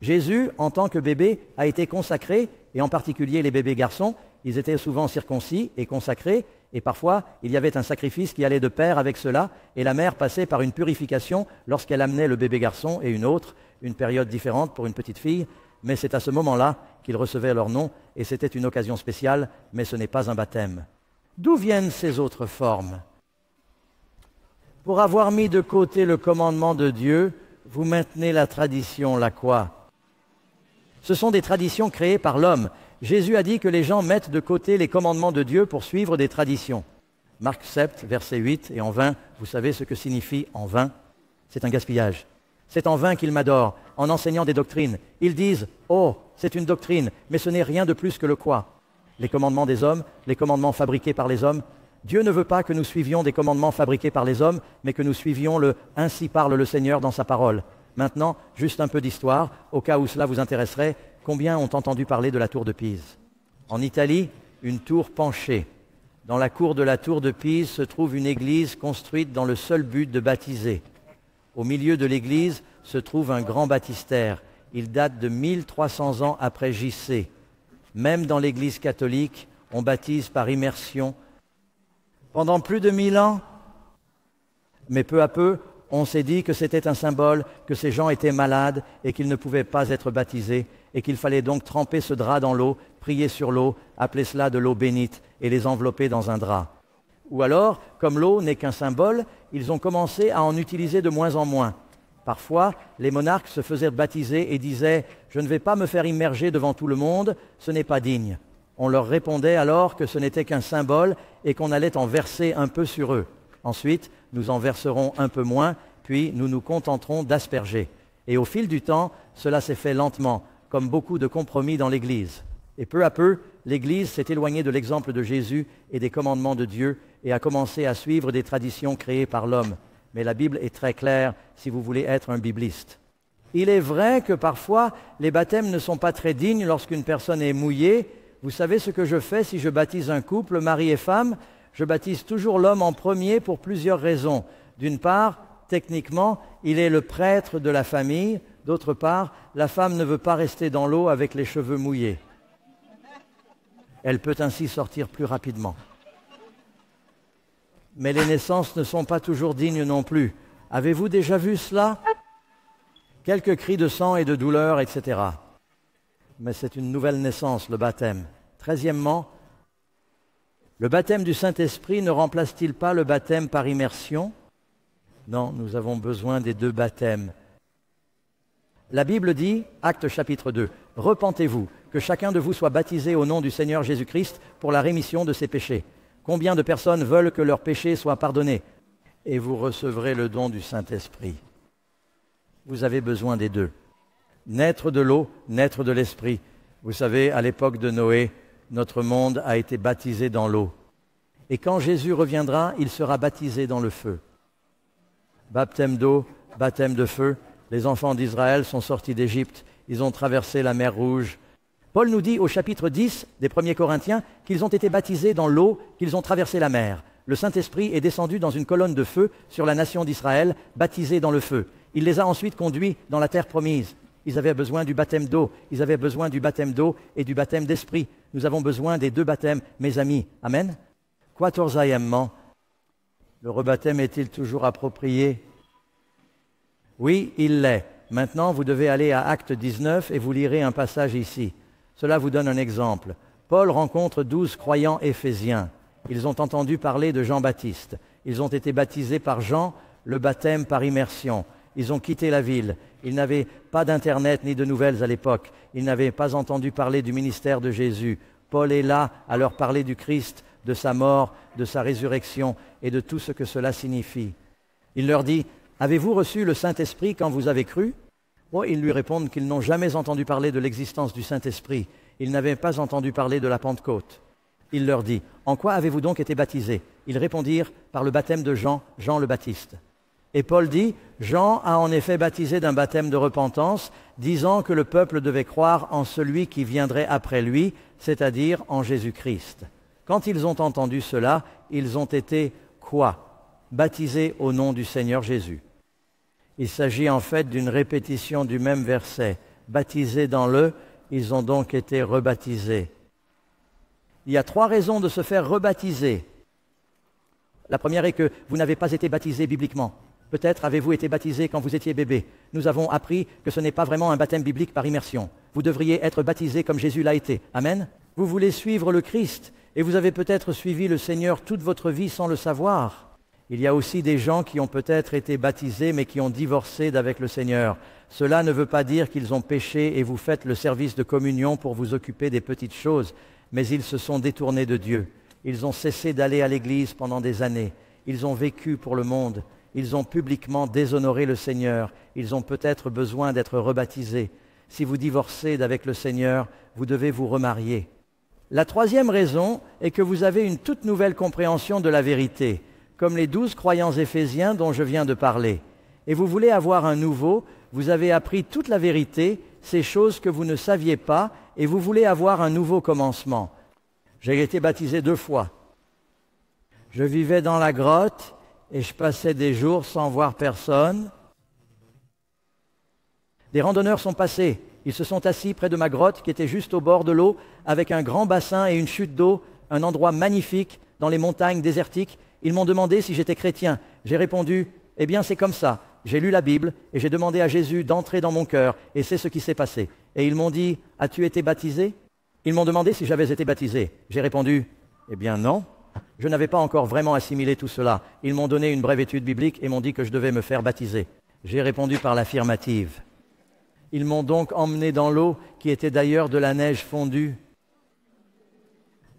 Jésus, en tant que bébé, a été consacré, et en particulier les bébés garçons, ils étaient souvent circoncis et consacrés, et parfois il y avait un sacrifice qui allait de pair avec cela, et la mère passait par une purification lorsqu'elle amenait le bébé garçon et une période différente pour une petite fille, mais c'est à ce moment-là qu'ils recevaient leur nom, et c'était une occasion spéciale, mais ce n'est pas un baptême. D'où viennent ces autres formes? Pour avoir mis de côté le commandement de Dieu, vous maintenez la tradition, la quoi? Ce sont des traditions créées par l'homme. Jésus a dit que les gens mettent de côté les commandements de Dieu pour suivre des traditions. Marc 7, verset 8 et en vain, vous savez ce que signifie en vain? C'est un gaspillage. C'est en vain qu'ils m'adorent, en enseignant des doctrines. Ils disent « Oh, c'est une doctrine, mais ce n'est rien de plus que le quoi ?» Les commandements des hommes, les commandements fabriqués par les hommes. Dieu ne veut pas que nous suivions des commandements fabriqués par les hommes, mais que nous suivions le « Ainsi parle le Seigneur » dans sa parole. Maintenant, juste un peu d'histoire, au cas où cela vous intéresserait. Combien ont entendu parler de la tour de Pise? En Italie, une tour penchée. Dans la cour de la tour de Pise se trouve une église construite dans le seul but de baptiser. Au milieu de l'église se trouve un grand baptistère. Il date de 1300 ans après J.C. Même dans l'église catholique, on baptise par immersion. Pendant plus de 1000 ans, mais peu à peu, on s'est dit que c'était un symbole, que ces gens étaient malades et qu'ils ne pouvaient pas être baptisés et qu'il fallait donc tremper ce drap dans l'eau, prier sur l'eau, appeler cela de l'eau bénite et les envelopper dans un drap. Ou alors, comme l'eau n'est qu'un symbole, ils ont commencé à en utiliser de moins en moins. Parfois, les monarques se faisaient baptiser et disaient « Je ne vais pas me faire immerger devant tout le monde, ce n'est pas digne ». On leur répondait alors que ce n'était qu'un symbole et qu'on allait en verser un peu sur eux. Ensuite, nous en verserons un peu moins, puis nous nous contenterons d'asperger. Et au fil du temps, cela s'est fait lentement, comme beaucoup de compromis dans l'Église. Et peu à peu, l'Église s'est éloignée de l'exemple de Jésus et des commandements de Dieu et a commencé à suivre des traditions créées par l'homme. Mais la Bible est très claire si vous voulez être un bibliste. Il est vrai que parfois, les baptêmes ne sont pas très dignes lorsqu'une personne est mouillée. Vous savez ce que je fais si je baptise un couple, mari et femme? Je baptise toujours l'homme en premier pour plusieurs raisons. D'une part, techniquement, il est le prêtre de la famille. D'autre part, la femme ne veut pas rester dans l'eau avec les cheveux mouillés. Elle peut ainsi sortir plus rapidement. Mais les naissances ne sont pas toujours dignes non plus. Avez-vous déjà vu cela? Quelques cris de sang et de douleur, etc. Mais c'est une nouvelle naissance, le baptême. 13e, le baptême du Saint-Esprit ne remplace-t-il pas le baptême par immersion? Non, nous avons besoin des 2 baptêmes. La Bible dit, Actes chapitre 2, « Repentez-vous, que chacun de vous soit baptisé au nom du Seigneur Jésus-Christ pour la rémission de ses péchés. » Combien de personnes veulent que leurs péchés soient pardonnés? Et vous recevrez le don du Saint-Esprit. Vous avez besoin des 2. Naître de l'eau, naître de l'Esprit. Vous savez, à l'époque de Noé, notre monde a été baptisé dans l'eau. Et quand Jésus reviendra, il sera baptisé dans le feu. Baptême d'eau, baptême de feu. Les enfants d'Israël sont sortis d'Égypte. Ils ont traversé la mer Rouge. Paul nous dit au chapitre 10 des 1er Corinthiens qu'ils ont été baptisés dans l'eau, qu'ils ont traversé la mer. Le Saint-Esprit est descendu dans une colonne de feu sur la nation d'Israël, baptisée dans le feu. Il les a ensuite conduits dans la terre promise. Ils avaient besoin du baptême d'eau. Ils avaient besoin du baptême d'eau et du baptême d'esprit. Nous avons besoin des 2 baptêmes, mes amis. Amen. 14e, le rebaptême est-il toujours approprié? Oui, il l'est. Maintenant, vous devez aller à Acte 19 et vous lirez un passage ici. Cela vous donne un exemple. Paul rencontre 12 croyants éphésiens. Ils ont entendu parler de Jean-Baptiste. Ils ont été baptisés par Jean, le baptême par immersion. Ils ont quitté la ville. Ils n'avaient pas d'Internet ni de nouvelles à l'époque. Ils n'avaient pas entendu parler du ministère de Jésus. Paul est là à leur parler du Christ, de sa mort, de sa résurrection et de tout ce que cela signifie. Il leur dit, « Avez-vous reçu le Saint-Esprit quand vous avez cru ?» Oh, ils lui répondent qu'ils n'ont jamais entendu parler de l'existence du Saint-Esprit. Ils n'avaient pas entendu parler de la Pentecôte. Il leur dit, « En quoi avez-vous donc été baptisés ?» Ils répondirent, « Par le baptême de Jean, Jean le Baptiste. » Et Paul dit, « Jean a en effet baptisé d'un baptême de repentance, disant que le peuple devait croire en celui qui viendrait après lui, c'est-à-dire en Jésus-Christ. » Quand ils ont entendu cela, ils ont été quoi? Baptisés au nom du Seigneur Jésus. Il s'agit en fait d'une répétition du même verset. Baptisés dans le, ils ont donc été rebaptisés. Il y a 3 raisons de se faire rebaptiser. La première est que vous n'avez pas été baptisé bibliquement. Peut-être avez-vous été baptisé quand vous étiez bébé. Nous avons appris que ce n'est pas vraiment un baptême biblique par immersion. Vous devriez être baptisé comme Jésus l'a été. Amen. Vous voulez suivre le Christ et vous avez peut-être suivi le Seigneur toute votre vie sans le savoir. Il y a aussi des gens qui ont peut-être été baptisés mais qui ont divorcé d'avec le Seigneur. Cela ne veut pas dire qu'ils ont péché et vous faites le service de communion pour vous occuper des petites choses, mais ils se sont détournés de Dieu. Ils ont cessé d'aller à l'église pendant des années. Ils ont vécu pour le monde. Ils ont publiquement déshonoré le Seigneur. Ils ont peut-être besoin d'être rebaptisés. Si vous divorcez d'avec le Seigneur, vous devez vous remarier. La 3e raison est que vous avez une toute nouvelle compréhension de la vérité, comme les 12 croyants éphésiens dont je viens de parler. Et vous voulez avoir un nouveau, vous avez appris toute la vérité, ces choses que vous ne saviez pas, et vous voulez avoir un nouveau commencement. J'ai été baptisé 2 fois. Je vivais dans la grotte et je passais des jours sans voir personne. Des randonneurs sont passés. Ils se sont assis près de ma grotte qui était juste au bord de l'eau avec un grand bassin et une chute d'eau, un endroit magnifique dans les montagnes désertiques. Ils m'ont demandé si j'étais chrétien. J'ai répondu, « Eh bien c'est comme ça. J'ai lu la Bible et j'ai demandé à Jésus d'entrer dans mon cœur et c'est ce qui s'est passé. » Et ils m'ont dit, « As-tu été baptisé ?» Ils m'ont demandé si j'avais été baptisé. J'ai répondu, « Eh bien non. » Je n'avais pas encore vraiment assimilé tout cela. Ils m'ont donné une brève étude biblique et m'ont dit que je devais me faire baptiser. J'ai répondu par l'affirmative. Ils m'ont donc emmené dans l'eau, qui était d'ailleurs de la neige fondue.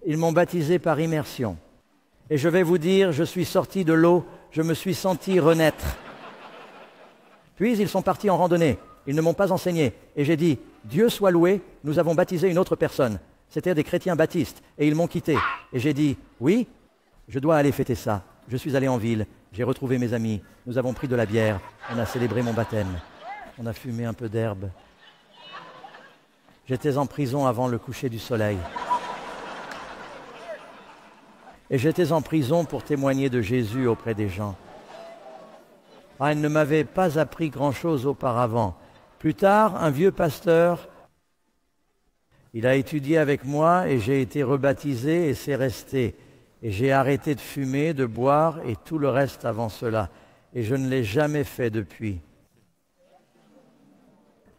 Ils m'ont baptisé par immersion. Et je vais vous dire, je suis sorti de l'eau, je me suis senti renaître. Puis ils sont partis en randonnée. Ils ne m'ont pas enseigné. Et j'ai dit, Dieu soit loué, nous avons baptisé une autre personne. C'étaient des chrétiens baptistes. Et ils m'ont quitté. Et j'ai dit, oui, je dois aller fêter ça. Je suis allé en ville, j'ai retrouvé mes amis. Nous avons pris de la bière. On a célébré mon baptême. On a fumé un peu d'herbe. J'étais en prison avant le coucher du soleil. Et j'étais en prison pour témoigner de Jésus auprès des gens. Ah, il ne m'avait pas appris grand-chose auparavant. Plus tard, un vieux pasteur, il a étudié avec moi et j'ai été rebaptisé et c'est resté. Et j'ai arrêté de fumer, de boire et tout le reste avant cela. Et je ne l'ai jamais fait depuis.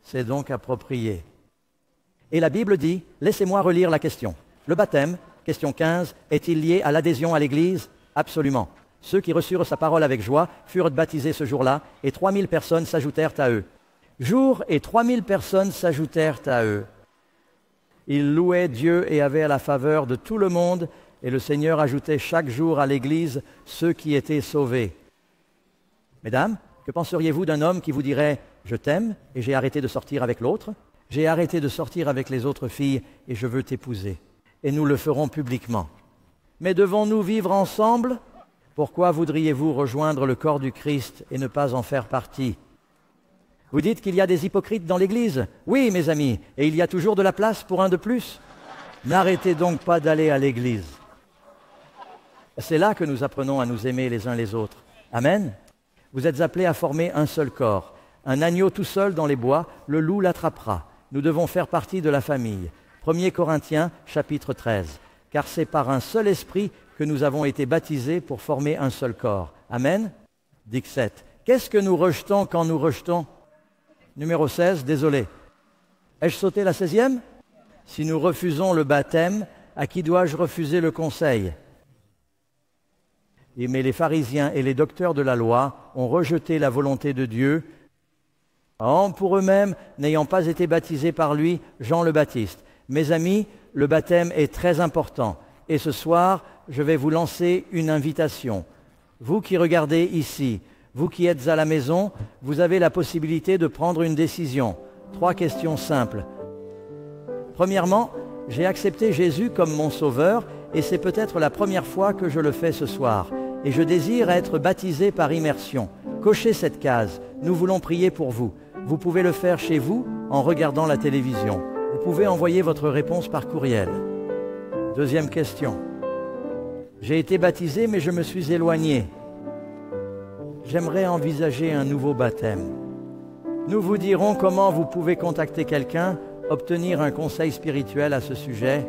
C'est donc approprié. Et la Bible dit, laissez-moi relire la question. Le baptême, question 15, est-il lié à l'adhésion à l'Église? Absolument. Ceux qui reçurent sa parole avec joie furent baptisés ce jour-là et 3000 personnes s'ajoutèrent à eux. Jour et 3000 personnes s'ajoutèrent à eux. Ils louaient Dieu et avaient la faveur de tout le monde et le Seigneur ajoutait chaque jour à l'Église ceux qui étaient sauvés. Mesdames, que penseriez-vous d'un homme qui vous dirait « Je t'aime et j'ai arrêté de sortir avec l'autre, j'ai arrêté de sortir avec les autres filles et je veux t'épouser » et nous le ferons publiquement. Mais devons-nous vivre ensemble? Pourquoi voudriez-vous rejoindre le corps du Christ et ne pas en faire partie? Vous dites qu'il y a des hypocrites dans l'Église? Oui, mes amis, et il y a toujours de la place pour un de plus. N'arrêtez donc pas d'aller à l'Église. C'est là que nous apprenons à nous aimer les uns les autres. Amen. Vous êtes appelés à former un seul corps. Un agneau tout seul dans les bois, le loup l'attrapera. Nous devons faire partie de la famille. 1 Corinthiens, chapitre 13. Car c'est par un seul esprit que nous avons été baptisés pour former un seul corps. Amen. Dixit. Qu'est-ce que nous rejetons quand nous rejetons? Numéro 16, désolé. Ai-je sauté la 16e? Si nous refusons le baptême, à qui dois-je refuser le conseil? Mais les pharisiens et les docteurs de la loi ont rejeté la volonté de Dieu pour eux-mêmes, n'ayant pas été baptisés par lui, Jean le Baptiste. Mes amis, le baptême est très important. Et ce soir, je vais vous lancer une invitation. Vous qui regardez ici, vous qui êtes à la maison, vous avez la possibilité de prendre une décision. 3 questions simples. Premièrement, j'ai accepté Jésus comme mon sauveur et c'est peut-être la première fois que je le fais ce soir. Et je désire être baptisé par immersion. Cochez cette case. Nous voulons prier pour vous. Vous pouvez le faire chez vous en regardant la télévision. Vous pouvez envoyer votre réponse par courriel. Deuxième question. J'ai été baptisé mais je me suis éloigné. J'aimerais envisager un nouveau baptême. Nous vous dirons comment vous pouvez contacter quelqu'un, obtenir un conseil spirituel à ce sujet.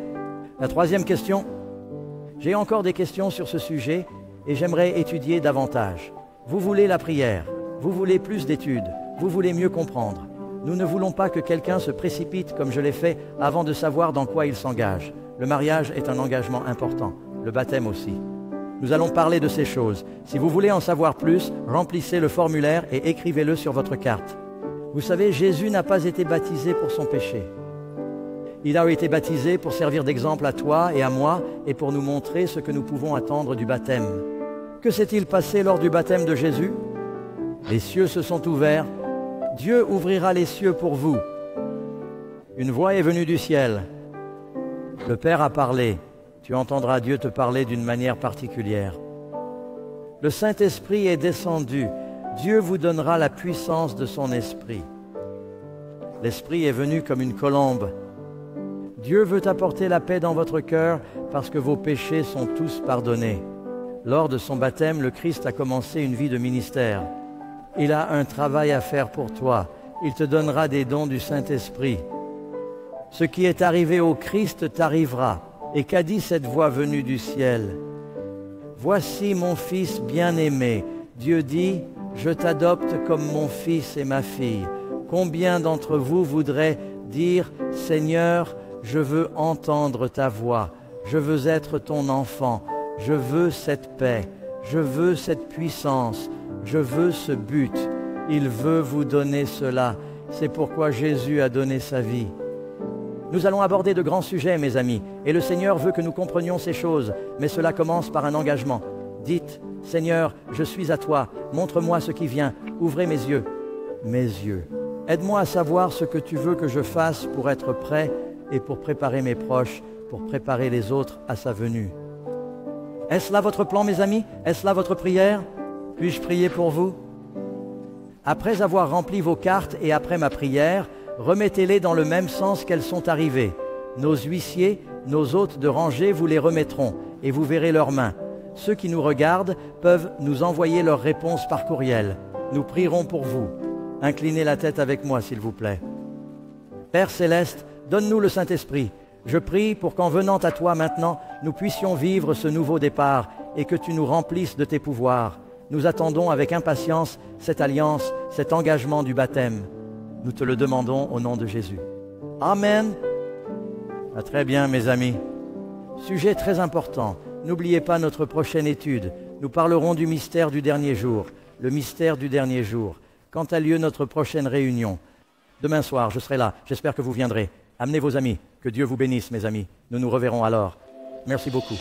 La troisième question. J'ai encore des questions sur ce sujet et j'aimerais étudier davantage. Vous voulez la prière, vous voulez plus d'études, vous voulez mieux comprendre. Nous ne voulons pas que quelqu'un se précipite comme je l'ai fait avant de savoir dans quoi il s'engage. Le mariage est un engagement important, le baptême aussi. Nous allons parler de ces choses. Si vous voulez en savoir plus, remplissez le formulaire et écrivez-le sur votre carte. Vous savez, Jésus n'a pas été baptisé pour son péché. Il a été baptisé pour servir d'exemple à toi et à moi et pour nous montrer ce que nous pouvons attendre du baptême. Que s'est-il passé lors du baptême de Jésus? Les cieux se sont ouverts. Dieu ouvrira les cieux pour vous. Une voix est venue du ciel. Le Père a parlé. Tu entendras Dieu te parler d'une manière particulière. Le Saint-Esprit est descendu. Dieu vous donnera la puissance de son esprit. L'Esprit est venu comme une colombe. Dieu veut apporter la paix dans votre cœur parce que vos péchés sont tous pardonnés. Lors de son baptême, le Christ a commencé une vie de ministère. Il a un travail à faire pour toi. Il te donnera des dons du Saint-Esprit. Ce qui est arrivé au Christ t'arrivera. Et qu'a dit cette voix venue du ciel? Voici mon fils bien-aimé. Dieu dit, je t'adopte comme mon fils et ma fille. Combien d'entre vous voudraient dire, Seigneur, je veux entendre ta voix. Je veux être ton enfant. Je veux cette paix. Je veux cette puissance. Je veux ce but. Il veut vous donner cela. C'est pourquoi Jésus a donné sa vie. Nous allons aborder de grands sujets, mes amis, et le Seigneur veut que nous comprenions ces choses, mais cela commence par un engagement. Dites, Seigneur, je suis à toi, montre-moi ce qui vient, ouvrez mes yeux. Mes yeux. Aide-moi à savoir ce que tu veux que je fasse pour être prêt et pour préparer mes proches, pour préparer les autres à sa venue. Est-ce là votre plan, mes amis? Est-ce là votre prière? Puis-je prier pour vous? Après avoir rempli vos cartes et après ma prière, remettez-les dans le même sens qu'elles sont arrivées. Nos huissiers, nos hôtes de rangée vous les remettront et vous verrez leurs mains. Ceux qui nous regardent peuvent nous envoyer leurs réponses par courriel. Nous prierons pour vous. Inclinez la tête avec moi, s'il vous plaît. Père Céleste, donne-nous le Saint-Esprit. Je prie pour qu'en venant à toi maintenant, nous puissions vivre ce nouveau départ et que tu nous remplisses de tes pouvoirs. Nous attendons avec impatience cette alliance, cet engagement du baptême. Nous te le demandons au nom de Jésus. Amen. Très bien, mes amis. Sujet très important. N'oubliez pas notre prochaine étude. Nous parlerons du mystère du dernier jour. Le mystère du dernier jour. Quand a lieu notre prochaine réunion? Demain soir, je serai là. J'espère que vous viendrez. Amenez vos amis. Que Dieu vous bénisse, mes amis. Nous nous reverrons alors. Merci beaucoup.